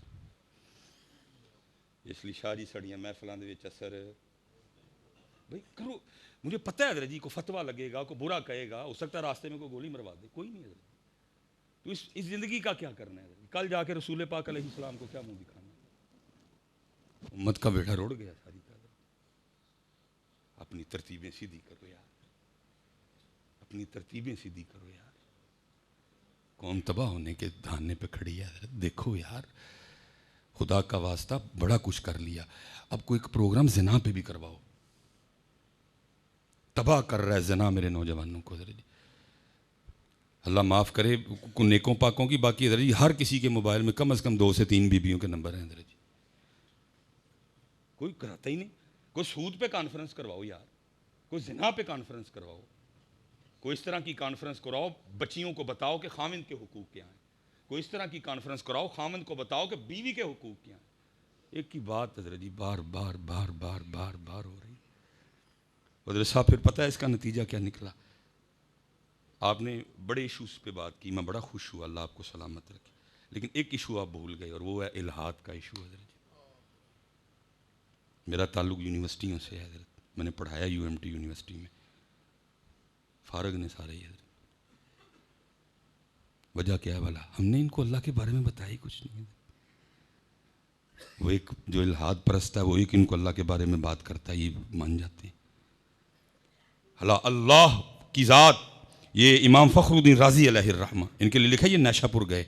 اس لیے شاری سڑیاں محفلوں دے وچ اثر بھائی کرو. مجھے پتہ ہے حضرت جی کو فتویٰ لگے گا, کو برا کہے گا, ہو سکتا ہے راستے میں کوئی گولی مروا دے, کوئی نہیں. حضرت تو اس زندگی کا کیا کرنا ہے, کل جا کے رسول پاک علیہ السلام کو کیا منہ دکھانا. امت کا بیٹا روڑ گیا ساری کا. اپنی ترتیبیں سیدھی کرو یار, اپنی ترتیبیں سیدھی کرو یار. قوم تباہ ہونے کے دھانے پہ کھڑی ہے. دیکھو یار, خدا کا واسطہ بڑا کچھ کر لیا, اب کوئی ایک پروگرام زنا پہ بھی کرواؤ. تباہ کر رہا ہے زنا میرے نوجوانوں کو. اللہ معاف کرے نیکوں پاکوں کی, باقی جی ہر کسی کے موبائل میں کم از کم 2 سے 3 بیویوں کے نمبر ہیں. جی کوئی کراتا ہی نہیں. کوئی سود پہ کانفرنس کرواؤ یار, کوئی زنا پہ کانفرنس کرواؤ, کوئی اس طرح کی کانفرنس کراؤ بچیوں کو بتاؤ کہ خامند کے حقوق کیا ہیں, کوئی اس طرح کی کانفرنس کراؤ خامند کو بتاؤ کہ بیوی کے حقوق کیا ہیں. ایک ہی بات حضرت جی بار بار ہو رہی. حضرت صاحب پھر پتہ ہے اس کا نتیجہ کیا نکلا. آپ نے بڑے ایشوز پہ بات کی, میں بڑا خوش ہوا, اللہ آپ کو سلامت رکھے. لیکن ایک ایشو آپ بھول گئے, اور وہ ہے الہاد کا ایشو. حضرت میرا تعلق یونیورسٹیوں سے ہے حضرت, میں نے پڑھایا UMT یونیورسٹی میں, فارغ نے سارے. حضرت وجہ کیا ہے بھلا, ہم نے ان کو اللہ کے بارے میں بتایا ہی کچھ نہیں. وہ ایک جو الہاد پرست ہے, وہ ایک ان کو اللہ کے بارے میں بات کرتا ہے, یہ مان جاتے ہیں. اللہ کی ذات, یہ امام فخر الدین رازی علیہ الرحمہ, ان کے لیے لکھا ہے, یہ نیشا پور گئے.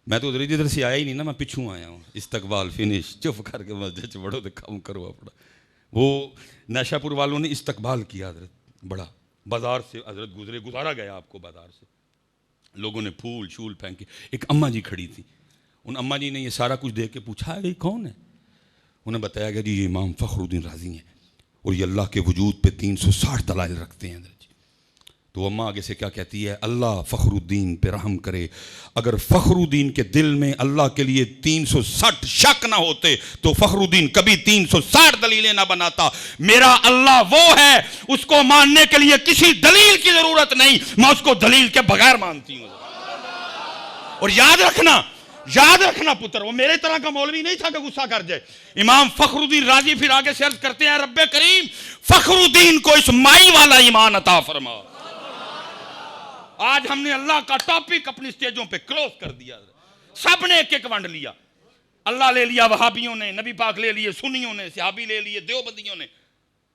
میں تو ادھر سے آیا ہی نہیں نا, میں پچھوں آیا ہوں. استقبال فنش, چپ کر کے مسجد بڑھو تو کام کرو اپنا. وہ نیشا پور والوں نے استقبال کیا حضرت, بڑا بازار سے حضرت گزارا گیا آپ کو بازار سے, لوگوں نے پھول شول پھینکے. ایک اماں جی کھڑی تھی, ان اماں جی نے یہ سارا کچھ دیکھ کے پوچھا یہ کون ہے. انہیں بتایا گیا جی یہ امام فخر الدین رازی ہیں, اور یہ اللہ کے وجود پہ 360 دلائل رکھتے ہیں. حضرت تو اماں آگے سے کیا کہتی ہے, اللہ فخر الدین پہ رحم کرے. اگر فخر الدین کے دل میں اللہ کے لیے 360 شک نہ ہوتے تو فخر الدین کبھی 360 دلیلیں نہ بناتا. میرا اللہ وہ ہے, اس کو ماننے کے لیے کسی دلیل کی ضرورت نہیں, میں اس کو دلیل کے بغیر مانتی ہوں. اور یاد رکھنا پتر, وہ میرے طرح کا مولوی نہیں تھا کہ غصہ کر جائے. امام فخر الدین رازی پھر آگے سے عرض کرتے ہیں, رب کریم فخر الدین کو اس مائی والا ایمان عطا فرما. آج ہم نے اللہ کا ٹاپک اپنی سٹیجوں پہ کلوز کر دیا. سب نے ایک ایک ونڈ لیا. اللہ لے لیا وہابیوں نے, نبی پاک لے لیے سنیوں نے, صحابی لے لیے دیوبندیوں نے,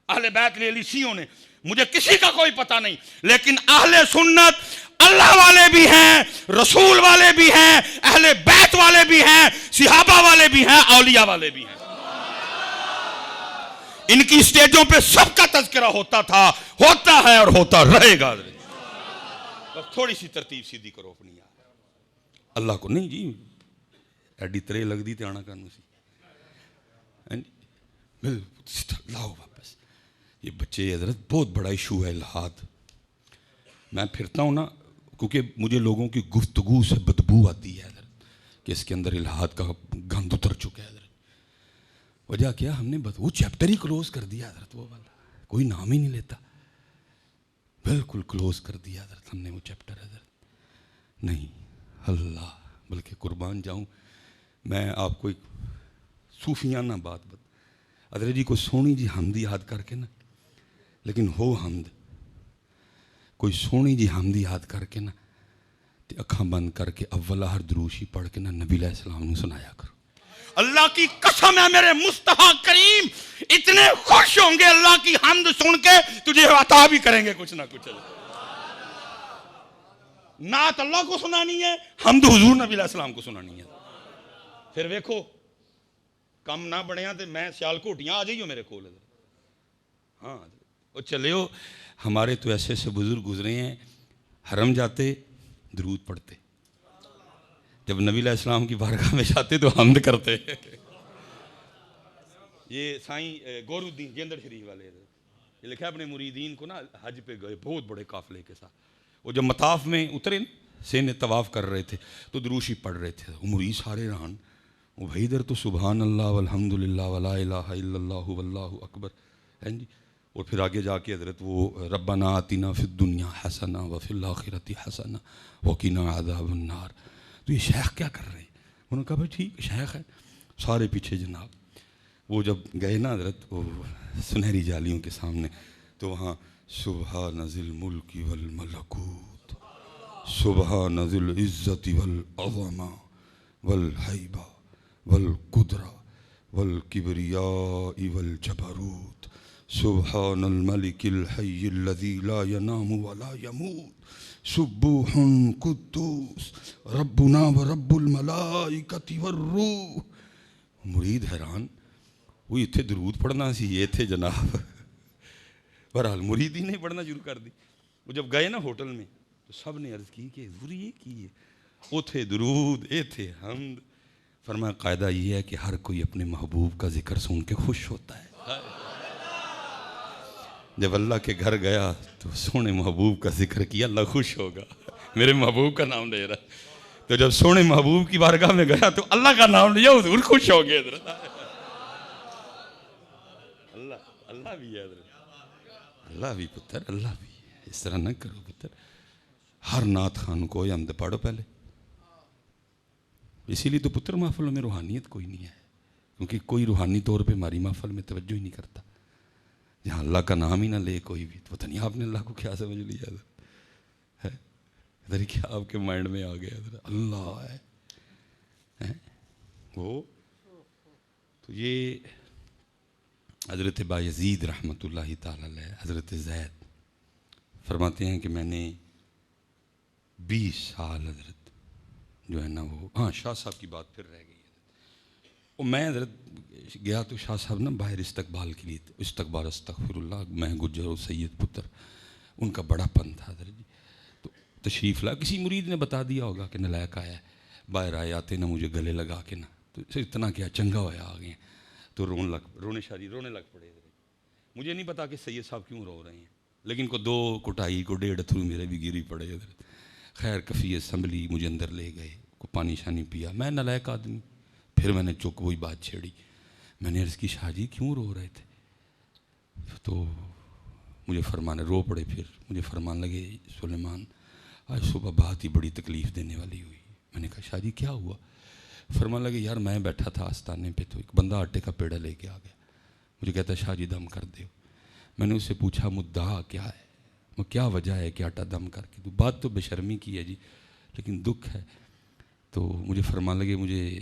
اہل بیت لے لی شیعوں نے. مجھے کسی کا کوئی پتہ نہیں, لیکن اہل سنت اللہ والے بھی ہیں, رسول والے بھی ہیں, اہل بیت والے بھی ہیں, صحابہ والے بھی ہیں, اولیاء والے بھی ہیں. ان کی سٹیجوں پہ سب کا تذکرہ ہوتا تھا, ہوتا ہے اور ہوتا رہے گا. بس تھوڑی سی ترتیب سیدھی کرو اپنی یار. اللہ کو نہیں جی ایڈی ترے لگ دی تے آنا کانو سی لاؤ واپس. یہ بچے حضرت بہت بڑا ایشو ہے الہاد. میں پھرتا ہوں نا, کیونکہ مجھے لوگوں کی گفتگو سے بدبو آتی ہے حضرت کہ اس کے اندر الہاد کا گند اتر چکا ہے حضرت. وجہ کیا؟ ہم نے وہ چیپٹر ہی کلوز کر دیا حضرت، وہ والا کوئی نام ہی نہیں لیتا، بالکل کلوز کر دیا حضرت ہم نے وہ چیپٹر حضرت. نہیں اللہ، بلکہ قربان جاؤں میں آپ کو ایک صوفیانہ بات حضرت جی کو سونی جی حمد یاد کر کے نا، لیکن ہو حمد کوئی سونی جی حمد یاد کر کے نا تے اکھاں بند کر کے اولا ہر دروشی پڑھ کے نا نبی علیہ السلام نے سنایا کرو. اللہ کی قسم ہے میرے مصطفیٰ کریم اتنے خوش ہوں گے اللہ کی حمد سن کے، تجھے عطا بھی کریں گے کچھ نہ کچھ. نعت اللہ کو سنانی ہے، حمد حضور نبی علیہ السلام کو سنانی ہے. پھر ویکھو کم نہ بڑھیا تے میں سیال کوٹیاں آ جائیو میرے کول. ہاں وہ چلے ہو، ہمارے تو ایسے ایسے بزرگ گزرے ہیں، حرم جاتے درود پڑھتے، جب نبی علیہ السلام کی بارگاہ میں جاتے تو حمد کرتے. یہ سائیں گور الدین جیندر شریف والے یہ لکھا اپنے مریدین کو نا حج پہ گئے بہت بڑے قافلے کے ساتھ، وہ جب مطاف میں اترے نا سین طواف کر رہے تھے تو دروشی پڑھ رہے تھے، وہ مرید سارے رہن وہ بھائی ادھر تو سبحان اللہ والحمد للہ ولا الہ الا اللہ واللہ اکبر ہیں جی. اور پھر آگے جا کے حضرت وہ ربنا آتنا فی الدنیا حسنہ وفی الآخرۃ حسنہ وقنا عذاب النار. تو یہ شیخ کیا کر رہے ہیں؟ انہوں نے کہا بھائی ٹھیک شیخ ہے، سارے پیچھے جناب. وہ جب گئے نا حضرت وہ سنہری جالیوں کے سامنے تو وہاں سبحان ذی الملک والملکوت سبحان ذی العزت والعظمہ والہیبہ والقدرہ والکبریاء والجبروت سبحان الملک الحی الذی لا ینام ولا یموت سبوح قدوس ربنا ورب الملائکۃ والروح. مرید حیران، وہ اتنے درود پڑھنا سی یہ تھے جناب. بہرحال مرید ہی نہیں پڑھنا شروع کر دی. وہ جب گئے نا ہوٹل میں تو سب نے عرض کی کہ حضور یہ کی ہے، وہ تھے درود اے تھے حمد. فرمایا قاعدہ یہ ہے کہ ہر کوئی اپنے محبوب کا ذکر سن کے خوش ہوتا ہے. جب اللہ کے گھر گیا تو سونے محبوب کا ذکر کیا، اللہ خوش ہوگا، میرے محبوب کا نام لے رہا. تو جب سونے محبوب کی بارگاہ میں گیا تو اللہ کا نام لیا، حضور خوش ہو گئے. اللہ بھی ہے حضرت، اللہ بھی پتر، اللہ بھی ہے. اس طرح نہ کرو پتر. ہر نعت خان کو حمد پڑھو پہلے. اسی لیے تو پتر محفلوں میں روحانیت کوئی نہیں ہے، کیونکہ کوئی روحانی طور پہ ہماری محفل میں توجہ ہی نہیں کرتا. جہاں اللہ کا نام ہی نہ لے کوئی بھی، تو پتہ نہیں آپ نے اللہ کو کیا سمجھ لیا ہے. ادھر کیا آپ کے مائنڈ میں آ گیا حضرت اللہ ہے وہ. تو یہ حضرت بایزید رحمۃ اللہ تعالی علیہ حضرت زید فرماتے ہیں کہ میں نے 20 سال حضرت جو ہے نا وہ ہاں شاہ صاحب کی بات پھر رہ گئی ہے. وہ میں حضرت گیا تو شاہ صاحب نا باہر استقبال کے لیے، استقبال استغفر اللہ، میں گجر و سید پتر ان کا بڑا پن تھا حضرت جی. تو تشریف لا کسی مرید نے بتا دیا ہوگا کہ نلائق آیا ہے، باہر آئے آتے نا مجھے گلے لگا کے نا تو اتنا کیا چنگا ہویا آ گئے ہیں. تو رونے لگ پڑے. مجھے نہیں پتا کہ سید صاحب کیوں رو رہے ہیں، لیکن کو 2 کٹائی کو 1.5 اتھرو میرے بھی گری پڑے حضرت. خیر کفیت سنبھلی، مجھے اندر لے گئے، کو پانی شانی پیا. میں نالائق آدمی، پھر میں نے چک وہی بات چھیڑی. میں نے عرض کی شاہ جی کیوں رو رہے تھے؟ تو مجھے فرمانے رو پڑے. پھر مجھے فرمان لگے سلیمان آج صبح بات ہی بڑی تکلیف دینے والی ہوئی. میں نے کہا شاہ جی کیا ہوا؟ فرمان لگے یار میں بیٹھا تھا آستانے پہ تو ایک بندہ آٹے کا پیڑا لے کے آ گیا. مجھے کہتا ہے شاہ جی دم کر دے. میں نے اس سے پوچھا مدعا کیا ہے، وہ کیا وجہ ہے کہ آٹا دم کر کے؟ تو بات تو بے شرمی کی ہے جی لیکن دکھ ہے. تو مجھے فرمان لگے، مجھے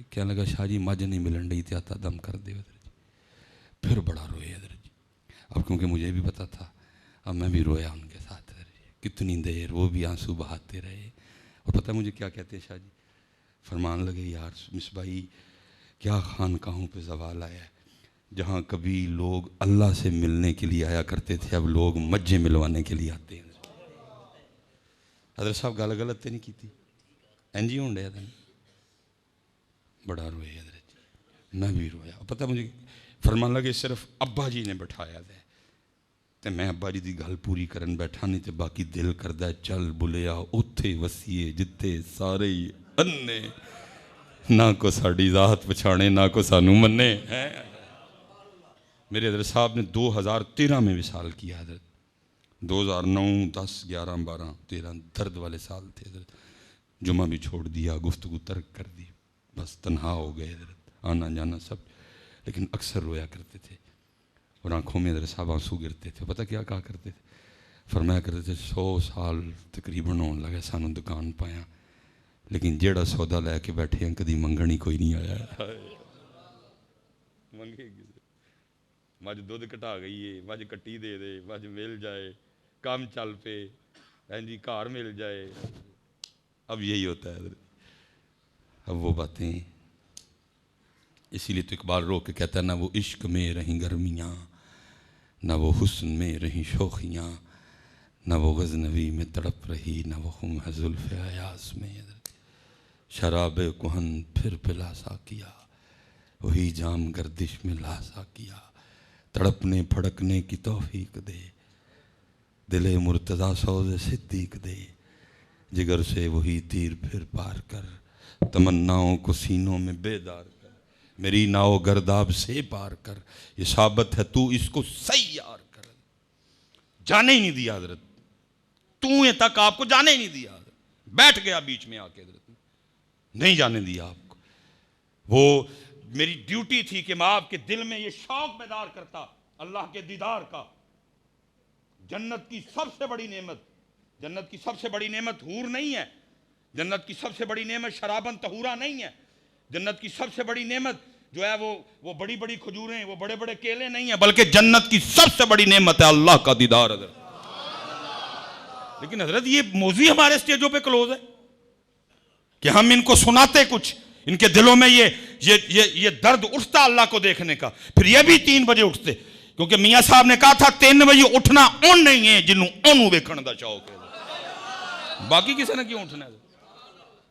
کیا لگا شاہ جی مجھ نہیں ملن رہی تھی آٹا دم کر دے حضرت جی. پھر بڑا روئے حضرت جی. اب کیونکہ مجھے بھی پتا تھا اب میں بھی رویا ان کے ساتھ حضرت جی. کتنی دیر وہ بھی آنسو بہاتے رہے. اور پتہ مجھے کیا کہتے ہیں شاہ جی؟ فرمان لگے یار مصباحی کیا خانقاہوں پہ زوال آیا ہے، جہاں کبھی لوگ اللہ سے ملنے کے لیے آیا کرتے تھے اب لوگ مجھے ملوانے کے لیے آتے ہیں. حضرت صاحب گل غلط تو نہیں کی تھی این جی ہونڈے تھا. بڑا روئے حضرت جی، میں بھی رویا. پتہ مجھے فرمان لگے صرف ابا جی نے بٹھایا تھا ਤੇ ਮੈਂ ਅੱਬਾ ਜੀ ਦੀ ਗੱਲ ਪੂਰੀ ਕਰਨ ਬੈਠਾ, ਨਹੀਂ ਤੇ ਬਾਕੀ ਦਿਲ ਕਰਦਾ ਚੱਲ ਬੁਲਿਆ ਉੱਥੇ ਵਸੀਏ ਜਿੱਥੇ ਸਾਰੇ ਹੀ ਅੰਨੇ, ਨਾ ਕੋ ਸਾਡੀ ذات پچھانے نہ کو سانو مننے ہیں. میرے حضرت صاحب نے 2013 میں وصال کیا حضرت. 2009 10 11 12 13 درد والے سال تھے حضرت. جمعہ بھی چھوڑ دیا, گفتگو ترک کر دی, بس تنہا ہو گئے حضرت, آنا جانا سب. لیکن اکثر رویا کرتے تھے اور آنکھوں میں حضرت صاحب آنسو گرتے تھے. پتہ کیا کہا کرتے تھے؟ فرمایا کرتے تھے 100 سال تقریباً ہونے لگے سانو دکان پایا, لیکن جیڑا سودا لے کے بیٹھے ہیں کدی منگن ہی کوئی نہیں آیا. منگے گی مجھ دودھ کٹا گئی ہے, مجھ کٹی دے دے, مجھ مل جائے, کام چل پے, جی کار مل جائے. اب یہی ہوتا ہے حضرت. اب وہ باتیں, اسی لیے تو اقبال رو کے کہتا ہے نہ وہ عشق میں رہیں گرمیاں, نہ وہ حسن میں رہیں شوخیاں, نہ وہ غزنوی میں تڑپ رہی, نہ وہ خم ہے زلف ایاز میں. شراب کہن پھر پلا سا کیا, وہی جام گردش میں لاسا کیا. تڑپنے پھڑکنے کی توفیق دے, دل مرتضیٰ سوز صدیق دے. جگر سے وہی تیر پھر پار کر, تمناؤں کو سینوں میں بیدار کر. میری ناؤ گرداب سے پار کر, یہ ثابت ہے تو اس کو سیار کر. جانے ہی نہیں دیا حضرت, تو تک آپ کو جانے ہی نہیں دیا حضرت. بیٹھ گیا بیچ میں آ کے حضرت, نہیں جانے دیا آپ کو. وہ میری ڈیوٹی تھی کہ میں آپ کے دل میں یہ شوق بیدار کرتا اللہ کے دیدار کا. جنت کی سب سے بڑی نعمت, جنت کی سب سے بڑی نعمت حور نہیں ہے, جنت کی سب سے بڑی نعمت شرابن طہورا نہیں ہے, جنت کی سب سے بڑی نعمت جو ہے وہ بڑی بڑی کھجوریں, وہ بڑے بڑے کیلے نہیں ہیں, بلکہ جنت کی سب سے بڑی نعمت ہے اللہ کا دیدار حضرت. لیکن حضرت یہ موضوع ہمارے اسٹیجوں پہ کلوز ہے کہ ہم ان کو سناتے کچھ, ان کے دلوں میں یہ درد اٹھتا اللہ کو دیکھنے کا. پھر یہ بھی 3 بجے اٹھتے, کیونکہ میاں صاحب نے کہا تھا 3 بجے اٹھنا اون نہیں ہے جنہوں اونوں ویکھن دا شوق ہے. باقی کسی نے کیوں اٹھنا ہے؟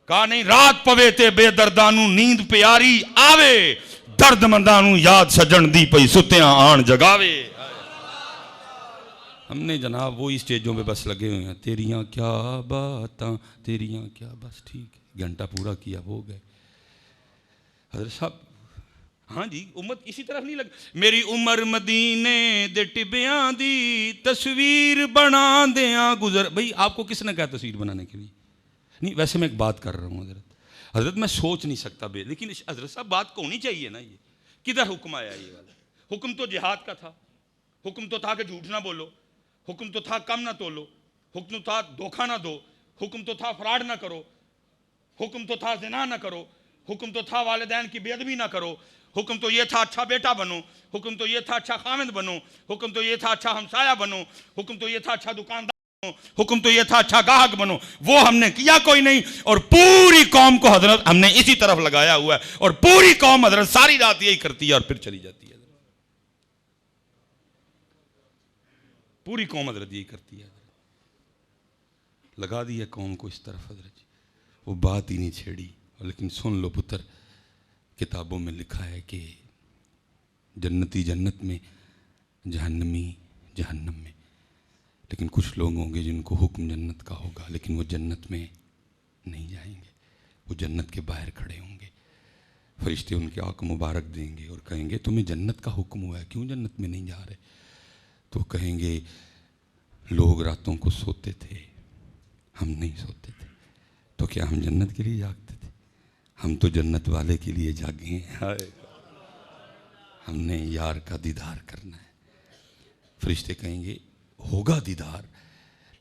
کہا نہیں, رات پوے تے بے دردانوں نیند پیاری آوے, درد مندانوں یاد سجن دی پئی ستیاں آن جگاوے. ہم نے جناب وہی اسٹیجوں پہ بس لگے ہوئے ہیں, تیریاں کیا باتاں, تیریاں کیا, بس ٹھیک ہے, گھنٹہ پورا کیا, ہو گئے. حضرت صاحب ہاں جی, امت اسی طرف نہیں لگ. میری عمر مدینے دے ٹبیاں دی تصویر بنا دیاں گزر. بھئی آپ کو کس نے کہا تصویر بنانے کے لیے؟ نہیں, ویسے میں ایک بات کر رہا ہوں حضرت میں سوچ نہیں سکتا لیکن حضرت صاحب بات کو ہونی چاہیے نا. یہ کدھر حکم آیا؟ یہ والا حکم تو جہاد کا تھا, حکم تو تھا کہ جھوٹ نہ بولو, حکم تو تھا کم نہ تولو, حکم تو تھا دھوکہ نہ دو, حکم تو تھا فراڈ نہ کرو, حکم تو تھا زنا نہ کرو, حکم تو تھا والدین کی بے ادبی نہ کرو, حکم تو یہ تھا اچھا بیٹا بنو, حکم تو یہ تھا اچھا خامد بنو, حکم تو یہ تھا اچھا ہمسایہ بنو, حکم تو یہ تھا اچھا دکاندار بنو, حکم تو یہ تھا اچھا گاہک بنو. وہ ہم نے کیا کوئی نہیں, اور پوری قوم کو حضرت ہم نے اسی طرف لگایا ہوا ہے, اور پوری قوم حضرت ساری رات یہی کرتی ہے اور پھر چلی جاتی ہے. پوری قوم حضرت یہی کرتی ہے, لگا دی ہے قوم کو اس طرف حضرت. وہ بات ہی نہیں چھیڑی. لیکن سن لو پتر, کتابوں میں لکھا ہے کہ جنتی جنت میں, جہنمی جہنم میں. لیکن کچھ لوگ ہوں گے جن کو حکم جنت کا ہوگا, لیکن وہ جنت میں نہیں جائیں گے, وہ جنت کے باہر کھڑے ہوں گے. فرشتے ان کے آنکھ مبارک دیں گے اور کہیں گے تمہیں جنت کا حکم ہوا ہے, کیوں جنت میں نہیں جا رہے؟ تو کہیں گے لوگ راتوں کو سوتے تھے, ہم نہیں سوتے تھے. تو کیا ہم جنت کے لیے جاگتے تھے؟ ہم تو جنت والے کے لیے جاگے ہیں. ہم نے یار کا دیدار کرنا ہے. فرشتے کہیں گے ہوگا دیدار,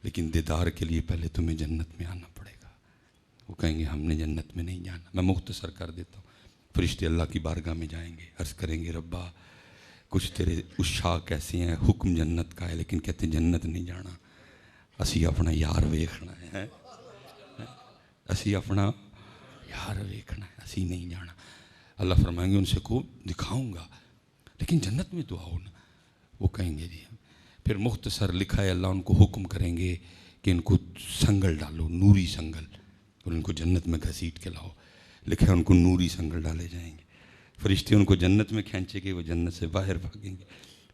لیکن دیدار کے لیے پہلے تمہیں جنت میں آنا پڑے گا. وہ کہیں گے ہم نے جنت میں نہیں جانا. میں مختصر کر دیتا ہوں. فرشتے اللہ کی بارگاہ میں جائیں گے, عرض کریں گے ربا کچھ تیرے عشاق ایسے ہیں حکم جنت کا ہے, لیکن کہتے ہیں جنت نہیں جانا, اسی اپنا یار ویکھنا ہے, اسی اپنا یار ویکھنا ہے, اسی نہیں جانا. اللہ فرمائیں گے ان سے کو دکھاؤں گا, لیکن جنت میں تو آؤ نا. وہ کہیں گے جی. پھر مختصر لکھا ہے اللہ ان کو حکم کریں گے کہ ان کو سنگل ڈالو, نوری سنگل, اور ان کو جنت میں گھسیٹ کے لاؤ. لکھا ہے ان کو نوری سنگل ڈالے جائیں گے. فرشتے ان کو جنت میں کھینچے گے, وہ جنت سے باہر بھاگیں گے.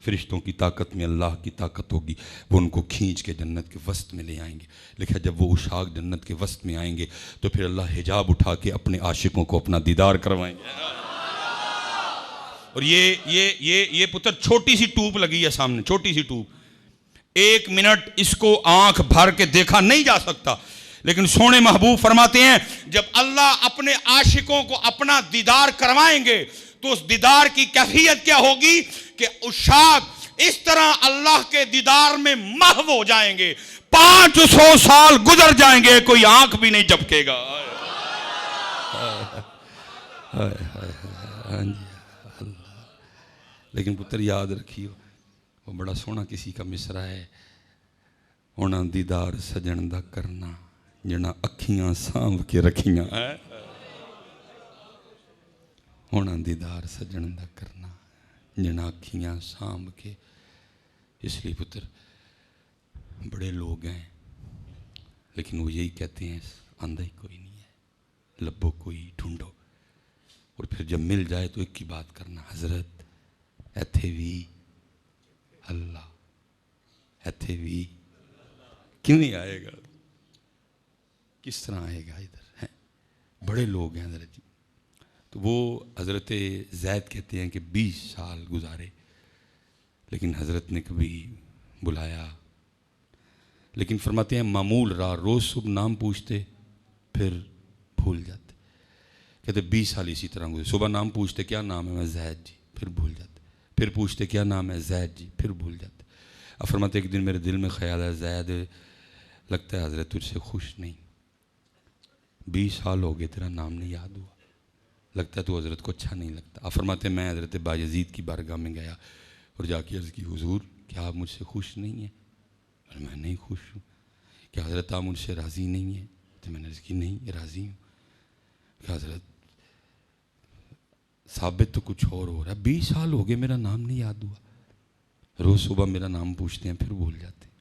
فرشتوں کی طاقت میں اللہ کی طاقت ہوگی، وہ ان کو کھینچ کے جنت کے وسط میں لے آئیں گے. لکھا جب وہ عشاق جنت کے وسط میں آئیں گے تو پھر اللہ حجاب اٹھا کے اپنے عاشقوں کو اپنا دیدار کروائیں گے. اور یہ پتر چھوٹی سی ٹوب لگی ہے سامنے، چھوٹی سی ٹوب، 1 منٹ اس کو آنکھ بھر کے دیکھا نہیں جا سکتا، لیکن سونے محبوب فرماتے ہیں جب اللہ اپنے عاشقوں کو اپنا دیدار کروائیں گے تو اس دیدار کی کیفیت کیا ہوگی کہ عشاق اس طرح اللہ کے دیدار میں محو ہو جائیں گے، 500 سال گزر جائیں گے، کوئی آنکھ بھی نہیں جھپکے گا. لیکن پتر یاد رکھیو، وہ بڑا سونا کسی کا مصرع ہے، ہونا دیدار سجن دا کرنا جنا اکھیاں سانب کے رکھیاں. ہونا دیدار سجن دا کرنا جنا اکھیاں سانب کے. اس لیے پتر بڑے لوگ ہیں لیکن وہ یہی کہتے ہیں آندھا ہی کوئی نہیں ہے، لبو کوئی ڈھونڈو، اور پھر جب مل جائے تو ایک کی بات کرنا، حضرت ایتھے بھی اللہ، ایتھے بھی کیوں نہیں آئے گا، کس طرح آئے گا ادھر. بڑے لوگ ہیں حضرت جی. تو وہ حضرت زید کہتے ہیں کہ 20 سال گزارے لیکن حضرت نے کبھی بلایا، لیکن فرماتے ہیں معمول رہا، روز صبح نام پوچھتے پھر بھول جاتے. کہتے 20 سال اسی طرح گزرے، صبح نام پوچھتے کیا نام ہے، میں زید جی، پھر بھول جاتے، پھر پوچھتے کیا نام ہے، زید جی، پھر بھول جاتے. اب فرماتے ایک دن میرے دل میں خیال ہے زید لگتا ہے حضرت تجھ سے خوش نہیں، 20 سال ہو گئے تیرا نام نہیں یاد ہوا، لگتا ہے تو حضرت کو اچھا نہیں لگتا. اب فرماتے میں حضرت بایزید کی بارگاہ میں گیا اور جا کے عرض کی حضور کیا آپ مجھ سے خوش نہیں ہیں؟ اور میں نہیں خوش ہوں. کیا حضرت آپ مجھ سے راضی نہیں ہیں؟ تو میں نے عرض کی نہیں راضی ہوں. کہ حضرت ثابت تو کچھ اور ہو رہا ہے، 20 سال ہو گئے میرا نام نہیں یاد ہوا، روز صبح میرا نام پوچھتے ہیں پھر بھول جاتے ہیں،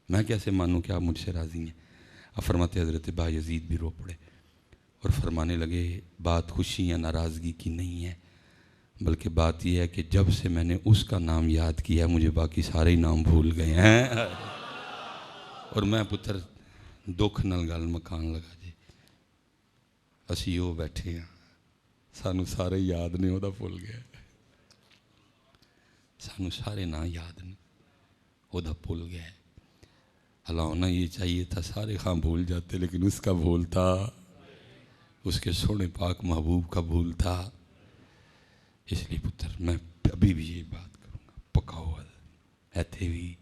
میں کیسے مانوں کہ آپ مجھ سے راضی ہیں؟ اب فرماتے حضرت بایزید بھی رو پڑے اور فرمانے لگے بات خوشی یا ناراضگی کی نہیں ہے، بلکہ بات یہ ہے کہ جب سے میں نے اس کا نام یاد کیا مجھے باقی سارے ہی نام بھول گئے ہیں. اور میں پتر دکھ نال گل مکان لگا جی، اسی وہ بیٹھے ہیں سانو سارے یاد نہیں، وہ بھول گیا، سانو سارے نہ یاد نہیں، وہ بھول گیا. اللہ ہونا یہ چاہیے تھا سارے خاں بھول جاتے، لیکن اس کا بھولتا، اس کے سونے پاک محبوب کا بھولتا. اس لیے پتر میں ابھی بھی یہ بات کروں گا، پکا ہوا ایتھے بھی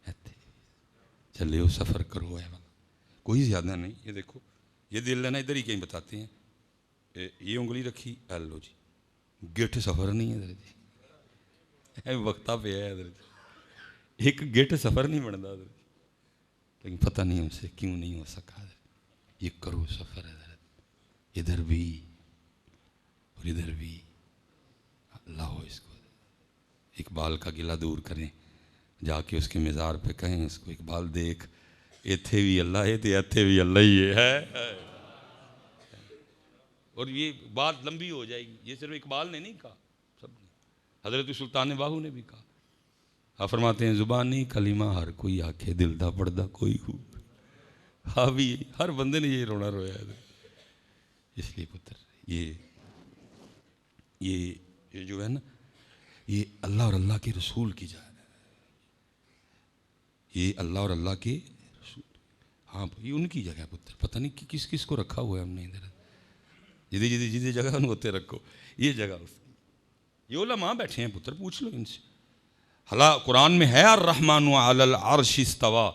ایتھے چلے ہو سفر کرو ہے کوئی زیادہ نہیں. یہ دیکھو یہ دل ہے نا، ادھر ہی کہیں بتاتے ہیں، یہ انگلی رکھی لو جی، گٹھ سفر نہیں ہے حضرت جی، وقتہ پہ ہے حضرت جی، ایک گٹھ سفر نہیں بنتا حضرت جی. لیکن پتہ نہیں ہم سے کیوں نہیں ہو سکا حضرت. یہ کرو سفر حضرت، ادھر بھی اور ادھر بھی. اللہ ہو اس کو اقبال کا گلہ دور کریں، جا کے اس کے مزار پہ کہیں اس کو اقبال دیکھ ایتھے بھی اللہ ہے تو ایتھے بھی اللہ ہی ہے. اور یہ بات لمبی ہو جائے گی، یہ صرف اقبال نے نہیں کہا، سب نے، حضرت سلطان باہو نے بھی کہا. آپ فرماتے ہیں زبانی کلمہ ہر کوئی آکھے دل دا پڑدا کوئی ہو. ہاں بھی ہر بندے نے یہ رونا رویا ہے. اس لیے پتر یہ جو ہے نا، یہ اللہ اور اللہ کے رسول کی جگہ ہے، یہ اللہ اور اللہ کے رسول، ہاں یہ ان کی جگہ ہے پتر. پتہ نہیں کس کس کو رکھا ہوا ہے ہم نے ادھر، جدی جگہ ان ہوتے رکھو، یہ جگہ اس کی. یہ علماء بیٹھے ہیں پتر، پوچھ لو ان سے. حالانکہ قرآن میں ہے الرحمن علی العرش استوا،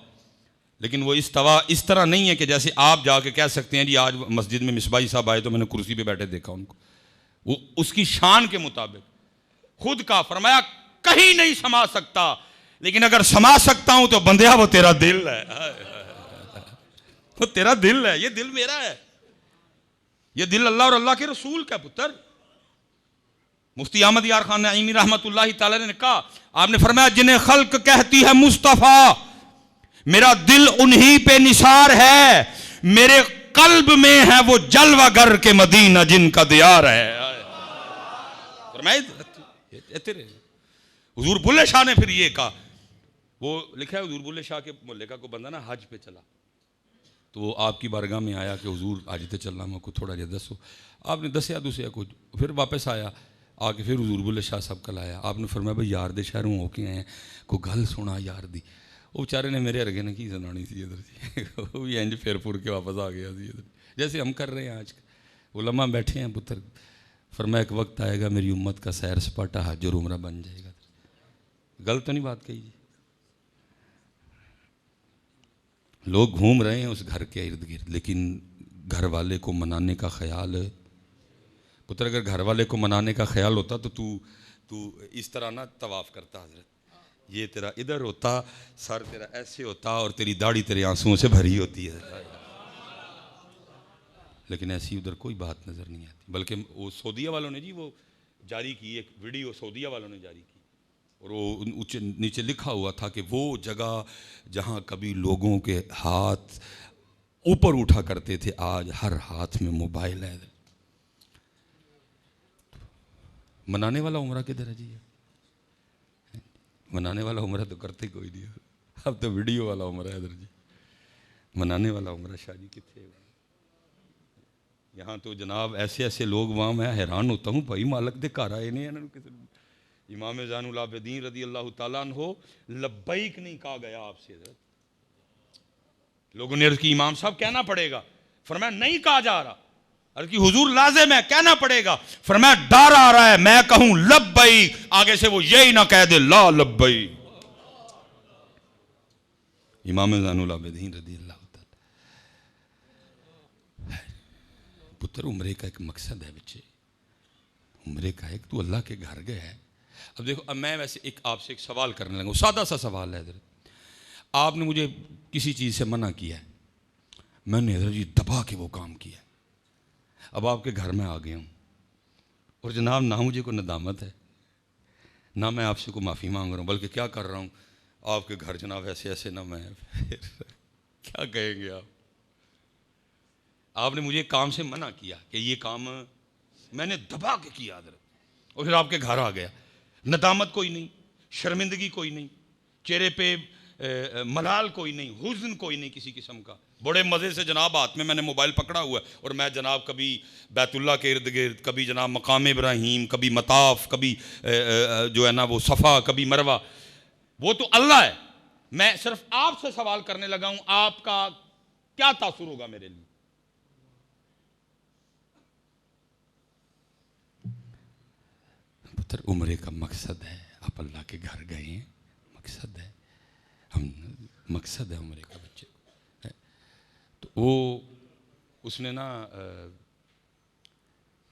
لیکن وہ استوا اس طرح نہیں ہے کہ جیسے آپ جا کے کہہ سکتے ہیں جی آج مسجد میں مصباحی صاحب آئے تو میں نے کرسی پہ بیٹھے دیکھا ان کو. وہ اس کی شان کے مطابق خود کا فرمایا کہیں نہیں سما سکتا، لیکن اگر سما سکتا ہوں تو بندیا وہ تیرا دل ہے، وہ تیرا دل ہے، یہ دل میرا ہے، یہ دل اللہ اور اللہ کے رسول کا پتر. مفتی احمد یار خان نعیمی رحمۃ اللہ تعالی نے کہا، آپ نے فرمایا جنہیں خلق کہتی ہے مصطفیٰ، میرا دل انہی پہ نثار ہے، میرے قلب میں ہے وہ جلوہ گر کے مدینہ جن کا دیار ہے. حضور بلے شاہ نے پھر یہ کہا، وہ لکھا ہے حضور بلے شاہ کے محلے کا کوئی بندہ نا حج پہ چلا، تو وہ آپ کی بارگاہ میں آیا کہ حضور حج تے چلنا میں کو تھوڑا جہا دسو، آپ نے دسیا کچھ، پھر واپس آیا، آ کے پھر حضور بلے شاہ صاحب کل آیا، آپ نے فرمایا بھائی یار دے شہروں ہو کے آئے ہیں، کوئی گل سنا یار دی، وہ بیچارے نے میرے ارگے نے کی سنانی سی ادھر جی، وہ بھی انج پھر پھر کے واپس آ گیا سی ادھر، جیسے ہم کر رہے ہیں آج علماء بیٹھے ہیں پتر، فرمایا ایک وقت آئے گا میری امت کا سیر سپاٹا حج اور عمرہ بن جائے گا، غلط تو نہیں بات کہی جی؟ لوگ گھوم رہے ہیں اس گھر کے ارد گرد، لیکن گھر والے کو منانے کا خیال، پتر اگر گھر والے کو منانے کا خیال ہوتا تو اس طرح نہ طواف کرتا حضرت، یہ تیرا ادھر ہوتا، سر تیرا ایسے ہوتا اور تیری داڑھی تیرے آنسوؤں سے بھری ہوتی ہے، لیکن ایسی ادھر کوئی بات نظر نہیں آتی، بلکہ وہ سعودیہ والوں نے جی وہ جاری کی ایک ویڈیو، سعودیہ والوں نے جاری کی، اور وہ نیچے لکھا ہوا تھا کہ وہ جگہ جہاں کبھی لوگوں کے ہاتھ اوپر اٹھا کرتے تھے آج ہر ہاتھ میں موبائل ہے، منانے والا عمرہ کدھر ہے جی؟ منانے والا عمرہ تو کرتے کوئی نہیں، اب تو ویڈیو والا عمرہ ہے ادھر جی، منانے والا عمرہ شاہ جی کتنے؟ یہاں تو جناب ایسے ایسے لوگ وہاں، میں حیران ہوتا ہوں بھائی مالک دے گھر آئے نہیں ہیں، امام زین العابدین رضی اللہ تعالیٰ عنہ لبیک نہیں کہا گیا آپ سے، لوگوں نے عرض کی امام صاحب کہنا پڑے گا، فرمایا نہیں کہا جا رہا، عرض کی حضور لازم ہے کہنا پڑے گا، فرمایا ڈر آ رہا ہے میں کہوں لبیک، آگے سے وہ یہی نہ کہہ دے لا لبیک۔ امام زین العابدین رضی اللہ تعالیٰ، پتر عمرے کا ایک مقصد ہے بچے، عمرے کا ایک تو اللہ کے گھر گیا ہے۔ اب دیکھو، اب میں ویسے آپ سے ایک سوال کرنے لگا، سادہ سا سوال ہے حضرت، آپ نے مجھے کسی چیز سے منع کیا ہے، میں نے حضرت جی دبا کے وہ کام کیا، اب آپ کے گھر میں آ گیا ہوں، اور جناب نہ مجھے کوئی ندامت ہے، نہ میں آپ سے کوئی معافی مانگ رہا ہوں، بلکہ کیا کر رہا ہوں، آپ کے گھر جناب ایسے ایسے نہ میں کیا کہیں گے آپ نے مجھے کام سے منع کیا کہ یہ کام میں نے دبا کے کیا حضرت، اور پھر آپ کے گھر آ گیا، ندامت کوئی نہیں، شرمندگی کوئی نہیں، چہرے پہ ملال کوئی نہیں، حزن کوئی نہیں کسی قسم کا، بڑے مزے سے جناب ہاتھ میں نے موبائل پکڑا ہوا ہے، اور میں جناب کبھی بیت اللہ کے ارد گرد، کبھی جناب مقام ابراہیم، کبھی مطاف، کبھی جو ہے نا وہ صفا، کبھی مروہ، وہ تو اللہ ہے، میں صرف آپ سے سوال کرنے لگا ہوں، آپ کا کیا تاثر ہوگا میرے لیے؟ پتر عمرے کا مقصد ہے، آپ اللہ کے گھر گئے ہیں، مقصد ہے، مقصد ہے عمرے کا بچے کو، تو وہ اس نے نا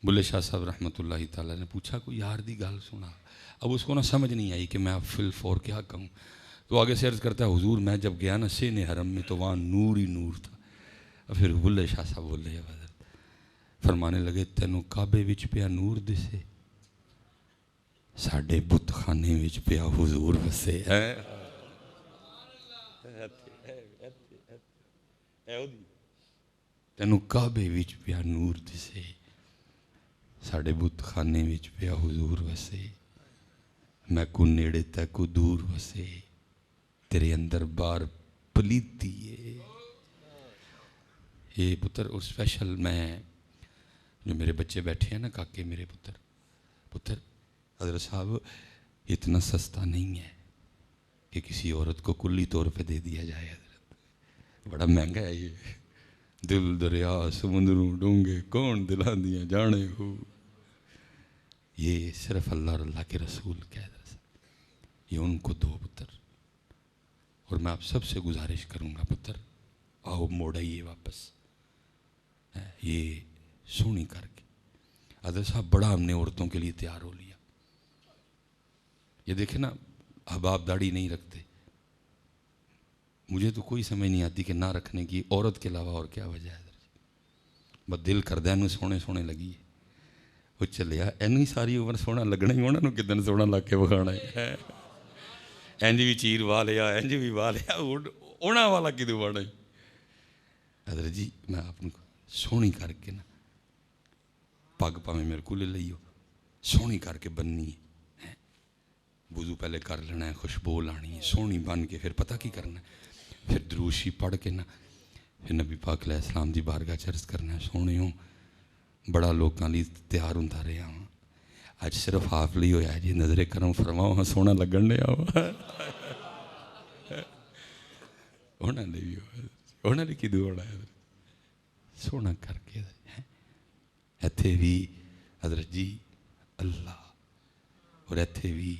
بلے شاہ صاحب رحمۃ اللہ تعالیٰ نے پوچھا کوئی یار دی گال سنا، اب اس کو نا سمجھ نہیں آئی کہ میں اب فی الفور کیا کہوں، تو آگے سے عرض کرتا ہے حضور میں جب گیا نا سین حرم میں تو وہاں نور ہی نور تھا، اور پھر بلے شاہ صاحب بولے فرمانے لگے تینوں کعبے وچ پیا نور دسے، ساڈے بت خانے وچ پیا حضور وسے، تینوں کعبے وچ پیا نور دسے، ساڈے بت خانے وچ پیا حضور وسے، میں کو نیڑے تے کو دور وسے، تیرے اندر بار پلیتی ہے۔ یہ پتر اور اسپیشل میں جو میرے بچے بیٹھے ہیں نا کاکے میرے پتر حضرت صاحب اتنا سستا نہیں ہے کہ کسی عورت کو کلی طور پہ دے دیا جائے، حضرت بڑا مہنگا ہے یہ، دل دریا سمندروں ڈونگے کون دلا دیا جانے ہو، یہ صرف اللہ اور اللہ کے رسول کا ہے، یہ ان کو دو پتر، اور میں آپ سب سے گزارش کروں گا پتر آؤ موڑائیے واپس، یہ سونی کر کے، حضرت صاحب بڑا ہم نے عورتوں کے لیے تیار ہو لیا، یہ دیکھیں نا احباب داڑھی نہیں رکھتے، مجھے تو کوئی سمجھ نہیں آتی کہ نہ رکھنے کی عورت کے علاوہ اور کیا وجہ ہے، بس دل کردہ انہوں سونے سونے لگی ہے، وہ چلیا اینو ہی ساری عمر سونا لگنا ہی ہونا، کدن سونا لگ کے بکھانا ہے، اینج بھی چیر وا لیا، اینج بھی وا لیا، اونا والا کدو بڑا ہے، حضرت جی میں آپ کو سونی کر کے نا پگ پاویں میرے کو لے لئیو، سونی کر کے بننی ہے، وضو پہلے کر لینا ہے، خوشبو لانی ہے سونی بن کے، پھر پتہ کی کرنا ہے، پھر دروشی پڑھ کے نا پھر نبی پاک علیہ السلام دی بارگاہ چرچ کرنا ہے. سونیوں بڑا لوگوں لی تیار ہوتا رہا ہوں، اج صرف آپ لی ہویا جی، نظر کرم فرماؤ ہاں سونا لگن دیا انہوں نے کی دوڑا ہے سونا کر کے ایتھے بھی حضرت جی اللہ، اور ایتھے بھی.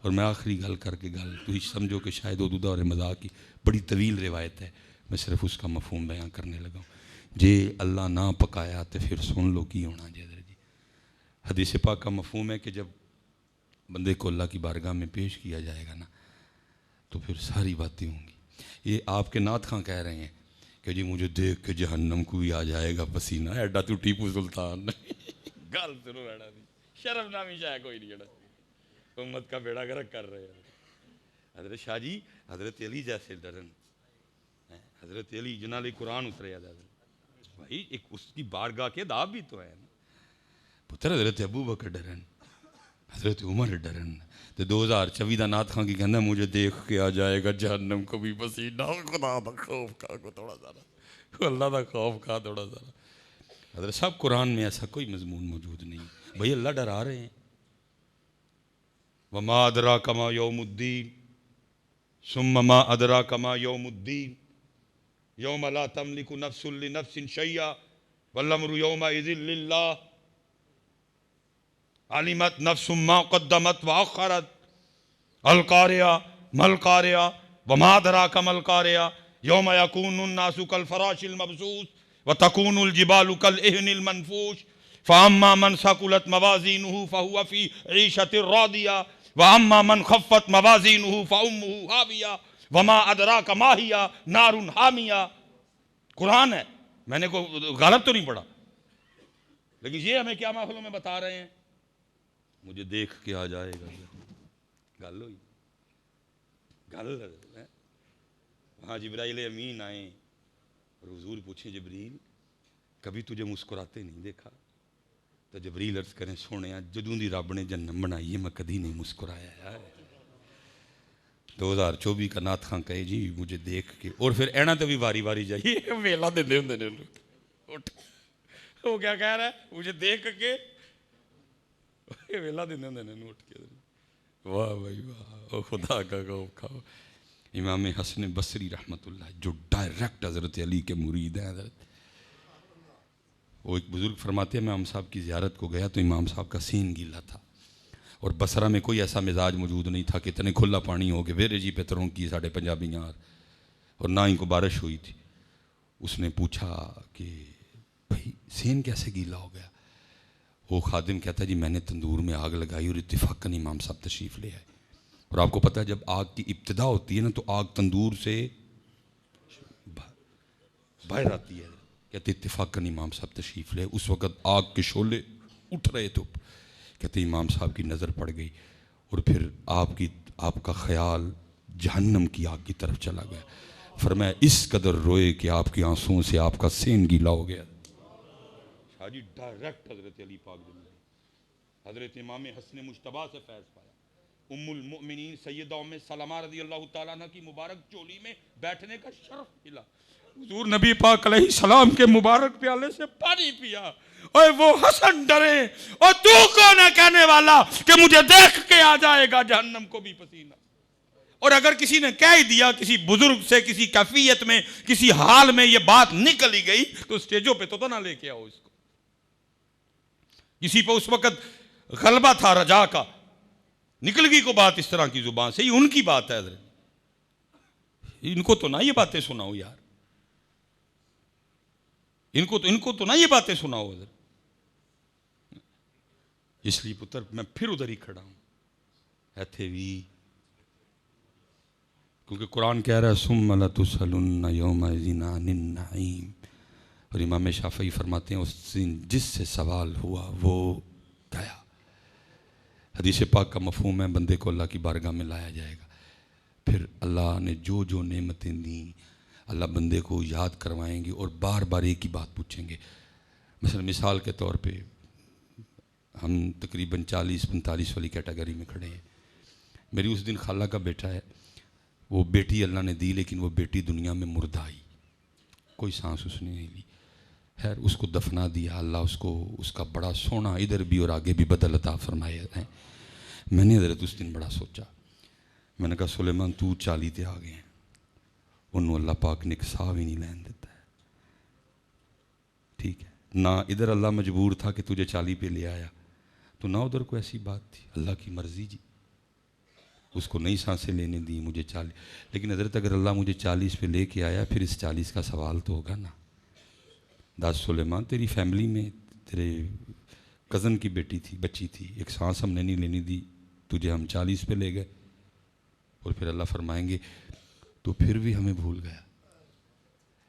اور میں آخری گل کر کے گل تو ہی سمجھو کہ شاید اردو دور مذاق کی بڑی طویل روایت ہے، میں صرف اس کا مفہوم بیان کرنے لگا ہوں. جے اللہ نہ پکایا تو پھر سن لو کی ہونا جی. حضرت جی حدیث پاک کا مفہوم ہے کہ جب بندے کو اللہ کی بارگاہ میں پیش کیا جائے گا نا تو پھر ساری باتیں ہوں گی. یہ آپ کے نعت خاں کہہ رہے ہیں کہ جی مجھے دیکھ کے جہنم کو بھی آ جائے گا پسینہ. ایڈا تو ٹیپو سلطان گل سنو ایڈا دی شرم نامی شاید کوئی نہیں جڑا امت کا بیڑا گرک کر رہے ہیں. حضرت شاہ جی حضرت علی جیسے ڈرن، حضرت علی جنہ لئے قرآن اترے حضرت بھائی ایک اس کی بارگاہ کے دعاب بھی تو ہیں پتر. حضرت ابو بکر ڈرن، حضرت عمر ڈرن. تو 2024 دا نعت خاں کی کہنا مجھے دیکھ کے آ جائے گا جہنم کو بھی پسینہ. خدا دا خوف کا کو تھوڑا سارا، اللہ دا خوف کا تھوڑا سارا. حضرت صاحب قرآن میں ایسا کوئی مضمون موجود نہیں بھائی، اللہ ڈرا رہے ہیں. وما ادراک ما یوم الدین ثم ما ادراک ما یوم الدین یوم لا تملک نفس لنفس شیئا والامر یومئذ للہ علمت نفس ما قدمت واخرت القاریہ ما القاریہ وما ادراک ما القاریہ یوم یکون الناس کالفراش المبثوث وتکون الجبال کالعہن المنفوش فاما من ثقلت موازینہ فہو فی عیشۃ راضیہ وَأَمَّا مَنْ خَفَّتْ مَوَازِينُهُ فَأُمُّهُ هَاوِيَةٌ وَمَا أَدْرَاكَ مَا هِيَ نَارٌ حَامِيَةٌ. قرآن ہے، میں نے کوئی غلط تو نہیں پڑھا، لیکن یہ ہمیں کیا ماحولوں میں بتا رہے ہیں مجھے دیکھ کے آ جائے گا. گل ہوئی گل وہاں جبرائیل امین آئے اور حضور پوچھیں جبریل کبھی تجھے مسکراتے نہیں دیکھا؟ تو جبریل عرض کریں سونے جدوں دی رب نے جنم بنائی ہے میں کدی نہیں مسکرایا ہے. 2024 کا نعت خاں کہے جی مجھے دیکھ کے، اور پھر اینا تو بھی واری واری جائیے ویلا دے دے ہوندے نے لوگ. وہ کیا کہہ رہا ہے مجھے دیکھ کے ویلا دے دے ہوندے نے اٹھ کے. واہ بھائی واہ، خدا کا خوف کھاؤ. امام حسن بصری رحمۃ اللہ جو ڈائریکٹ حضرت علی کے مرید ہیں حضرت، وہ ایک بزرگ فرماتے ہیں میں امام صاحب کی زیارت کو گیا تو امام صاحب کا سین گیلا تھا اور بصرہ میں کوئی ایسا مزاج موجود نہیں تھا کہ اتنے کھلا پانی ہو کہ ویرے جی پتروں کی ساڑھے پنجابی یار، اور نہ ہی کو بارش ہوئی تھی. اس نے پوچھا کہ بھائی سین کیسے گیلا ہو گیا؟ وہ خادم کہتا ہے جی میں نے تندور میں آگ لگائی اور اتفاقاً امام صاحب تشریف لے آئے. اور آپ کو پتہ ہے جب آگ کی ابتدا ہوتی ہے نا تو آگ تندور سے باہر آتی ہے. کہتے اتفاقاً امام صاحب تشریف لے، اس وقت آگ کے شعلے اٹھ رہے تھے. کہتے امام صاحب کی نظر پڑ گئی اور پھر آپ کا خیال جہنم کی آگ کی طرف چلا گیا. فرمایا اس قدر روئے کہ آپ کی آنسوں سے آپ کا سین گیلا ہو گیا. شاہ جی ڈائریکٹ حضرت علی پاک دنیا، حضرت امام حسن مجتبیٰ سے فیض پایا. ام المؤمنین سیدہ ام سلمہ رضی اللہ تعالیٰ عنہ کی مبارک چولی میں بیٹھنے کا شرف ملا. حضور نبی پاک علیہ السلام کے مبارک پیالے سے پانی پیا. اور وہ حسن ڈرے اور تو کون ہے کہنے والا کہ مجھے دیکھ کے آ جائے گا جہنم کو بھی پسینہ. اور اگر کسی نے کہہ ہی دیا کسی بزرگ سے کسی کیفیت میں کسی حال میں یہ بات نکل ہی گئی تو اسٹیجوں پہ تو نہ لے کے آؤ اس کو. کسی پہ اس وقت غلبہ تھا رجا کا، نکل گئی کو بات اس طرح کی زبان سے، یہ ان کی بات ہے حضرت، ان کو تو نہ یہ باتیں سناؤ یار، ان کو تو نہ یہ باتیں سناؤ حضرت. اس لیے پتر میں پھر ادھر ہی کھڑا ہوں ایتھے بھی، کیونکہ قرآن کہہ رہا ہے ثم لتسألن یومئذ عن النعیم. اور امام شافعی فرماتے ہیں اس دن جس سے سوال ہوا وہ گیا. حدیث پاک کا مفہوم ہے بندے کو اللہ کی بارگاہ میں لایا جائے گا، پھر اللہ نے جو جو نعمتیں دیں اللہ بندے کو یاد کروائیں گے اور بار بار ایک ہی بات پوچھیں گے. مثال کے طور پہ ہم تقریباً 40-45 والی کیٹیگری میں کھڑے ہیں. میری اس دن خالہ کا بیٹا ہے، وہ بیٹی اللہ نے دی لیکن وہ بیٹی دنیا میں مردہ آئی، کوئی سانس اس نے نہیں لی. خیر اس کو دفنا دیا، اللہ اس کو اس کا بڑا سونا ادھر بھی اور آگے بھی بدل عطا فرمائے ہیں. میں نے حضرت اس دن بڑا سوچا، میں نے کہا سلیمان تو 40 تے آ گئے ہیں، انہوں اللہ پاک نے ایک سا بھی نہیں لین دیتا ہے. ٹھیک ہے نہ ادھر اللہ مجبور تھا کہ تجھے 40 پہ لے آیا، تو نہ ادھر کوئی ایسی بات تھی، اللہ کی مرضی جی. اس کو نئی سانسیں لینے دی، مجھے 40. لیکن حضرت اگر اللہ مجھے 40 پہ لے کے آیا پھر اس 40 کا سوال تو ہوگا نا. داس سلیمان تیری فیملی میں تیرے کزن کی بیٹی تھی، بچی تھی، ایک سانس ہم نے نہیں لینی دی، تجھے ہم 40 پہ لے گئے، اور پھر اللہ فرمائیں گے تو پھر بھی ہمیں بھول گیا.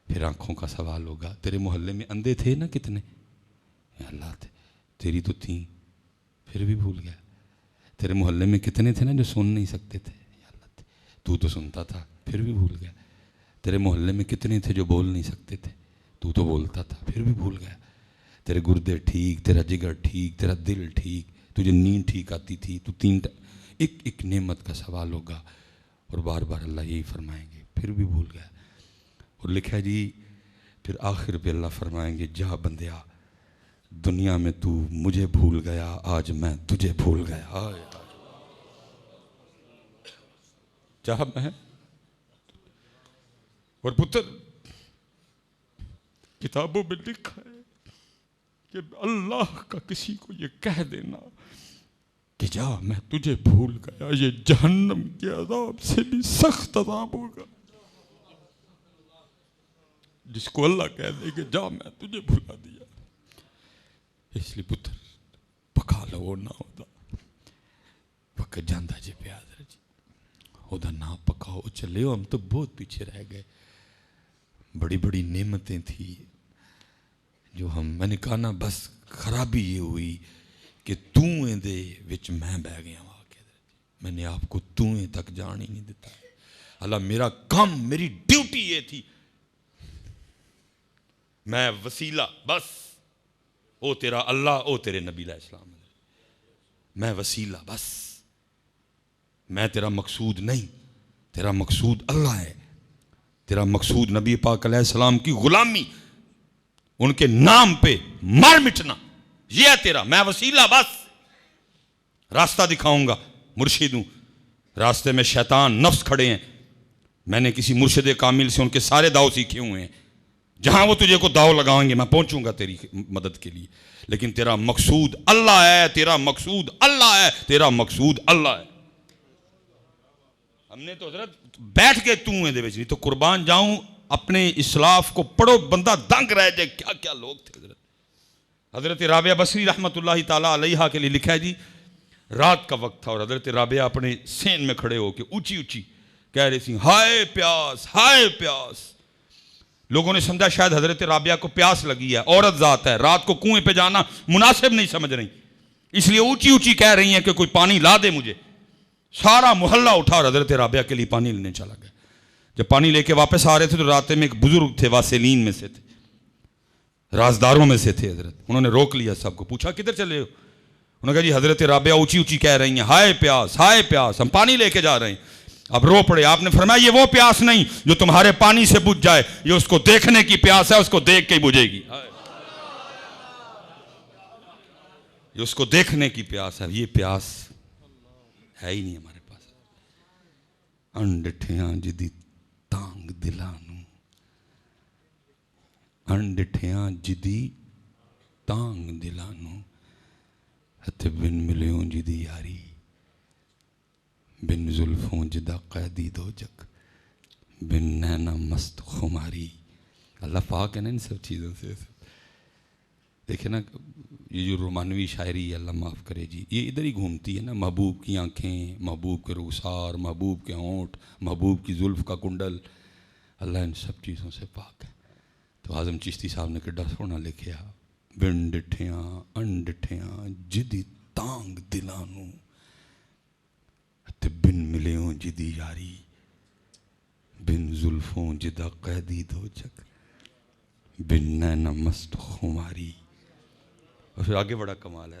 پھر آنکھوں کا سوال ہوگا. تیرے محلے میں اندھے تھے نا کتنے؟ اللہ تھے، تیری تو تھیں پھر بھی بھول گیا. تیرے محلے میں کتنے تھے نا جو سن نہیں سکتے تھے؟ اللہ تھے، تو تو سنتا تھا پھر بھی بھول گیا. تیرے محلے میں کتنے تھے جو بول نہیں سکتے تھے؟ تو بولتا تھا پھر بھی بھول گیا. تیرے گردے ٹھیک، تیرا جگر ٹھیک، تیرا دل ٹھیک، تجھے نیند ٹھیک آتی تھی، تو ایک نعمت کا سوال ہوگا، اور بار بار اللہ یہی فرمائیں گے پھر بھی بھول گیا. اور لکھا جی پھر آخر پہ اللہ فرمائیں گے جا بندیا، دنیا میں تو مجھے بھول گیا، آج میں تجھے بھول گیا. جا میں اور پتر کتابوں میں لکھا ہے کہ اللہ کا کسی کو یہ کہہ دینا کہ جا میں تجھے بھول گیا، یہ جہنم کے عذاب سے بھی سخت عذاب ہوگا. جس کو اللہ کہہ دے کہ جا میں تجھے بھلا دیا. اس لیے پتر پکا لو نہ ہوتا پکا جاندہ جی پیاد رجی ہوتا نہ پکاؤ چلے ہو. ہم تو بہت پیچھے رہ گئے. بڑی بڑی نعمتیں تھی جو میں نے کہا نا، بس خرابی یہ ہوئی کہ توئیں دے وچ میں بہ گیا ہوں. میں نے آپ کو توئیں تک جان ہی نہیں دیتا. اللہ میرا کام، میری ڈیوٹی یہ تھی، میں وسیلہ بس، او تیرا اللہ، او تیرے نبی علیہ السلام، میں وسیلہ بس، میں تیرا مقصود نہیں. تیرا مقصود اللہ ہے، تیرا مقصود نبی پاک علیہ السلام کی غلامی، ان کے نام پہ مر مٹنا، یہ ہے تیرا. میں وسیلہ بس، راستہ دکھاؤں گا، مرشد ہوں. راستے میں شیطان نفس کھڑے ہیں، میں نے کسی مرشد کامل سے ان کے سارے داؤ سیکھے ہوئے ہیں. جہاں وہ تجھے کو داؤ لگائیں گے میں پہنچوں گا تیری مدد کے لیے. لیکن تیرا مقصود اللہ ہے، تیرا مقصود اللہ ہے، تیرا مقصود اللہ ہے. ہم نے تو حضرت بیٹھ کے توئیں دے وچ نہیں تو قربان جاؤں اپنے اسلاف کو پڑھو بندہ دنگ رہ جائے. کیا کیا لوگ تھے حضرت. حضرت رابعہ بصری رحمۃ اللہ تعالیٰ علیہا کے لیے لکھا ہے جی، رات کا وقت تھا اور حضرت رابعہ اپنے سین میں کھڑے ہو کے اونچی اونچی کہہ رہی تھی ہائے پیاس، ہائے پیاس. لوگوں نے سمجھا شاید حضرت رابعہ کو پیاس لگی ہے، عورت ذات ہے، رات کو کنویں پہ جانا مناسب نہیں سمجھ رہی، اس لیے اونچی اونچی کہہ رہی ہیں کہ کوئی پانی لا دے مجھے. سارا محلہ اٹھا اور حضرت رابعہ کے لیے پانی لینے چلا گیا. جب پانی لے کے واپس آ رہے تھے تو راستے میں ایک بزرگ تھے، واسلین میں سے تھے، رازداروں میں سے تھے حضرت. انہوں نے روک لیا سب کو، پوچھا کدھر چلے ہو؟ انہوں نے کہا جی حضرت رابعہ اونچی اونچی کہہ رہی ہیں ہائے پیاس، ہائے پیاس، ہم پانی لے کے جا رہے ہیں. اب رو پڑے. آپ نے فرمایا یہ وہ پیاس نہیں جو تمہارے پانی سے بجھ جائے، یہ اس کو دیکھنے کی پیاس ہے، اس کو دیکھ کے ہی بجھے گی. یہ اس کو دیکھنے کی پیاس ہے، یہ پیاس ہے ہی نہیں ہمارے پاس. انڈٹھیاں جدی تانگ دلانو، انڈٹھیاں جدی تانگ دلانو، ہتھ بن ملیوں جدی یاری، بن زلفوں جدا قیدی دو جگ، بن نینا مست خماری. اللہ پاک ہے نا ان سب چیزوں سے. دیکھیں نا یہ جو رومانوی شاعری ہے، اللہ معاف کرے جی، یہ ادھر ہی گھومتی ہے نا. محبوب کی آنکھیں، محبوب کے رخسار، محبوب کے ہونٹ، محبوب کی زلف کا کنڈل، اللہ ان سب چیزوں سے پاک ہے. تو اعظم چشتی صاحب نے کڈا سونا لکھیا، بن ڈٹھیاں انڈٹھیاں جدی تانگ دلانو، بن ملیوں جدی یاری، بن زلفوں جدا قیدی دو جگ، بن نینا مست خماری. اور پھر آگے بڑا کمال ہے،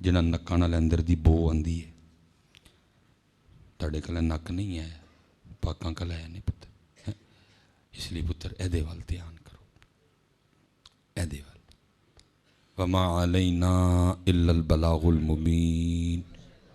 جنہاں نکاں نال اندر دی بو آندی ہے تاڑے کلے نک نہیں ہے پاکاں کلے ہے نہیں پتر اس لیے پتر اے دے وال دھیان کرو اے دے وال وما علینا الا البلاغ المبین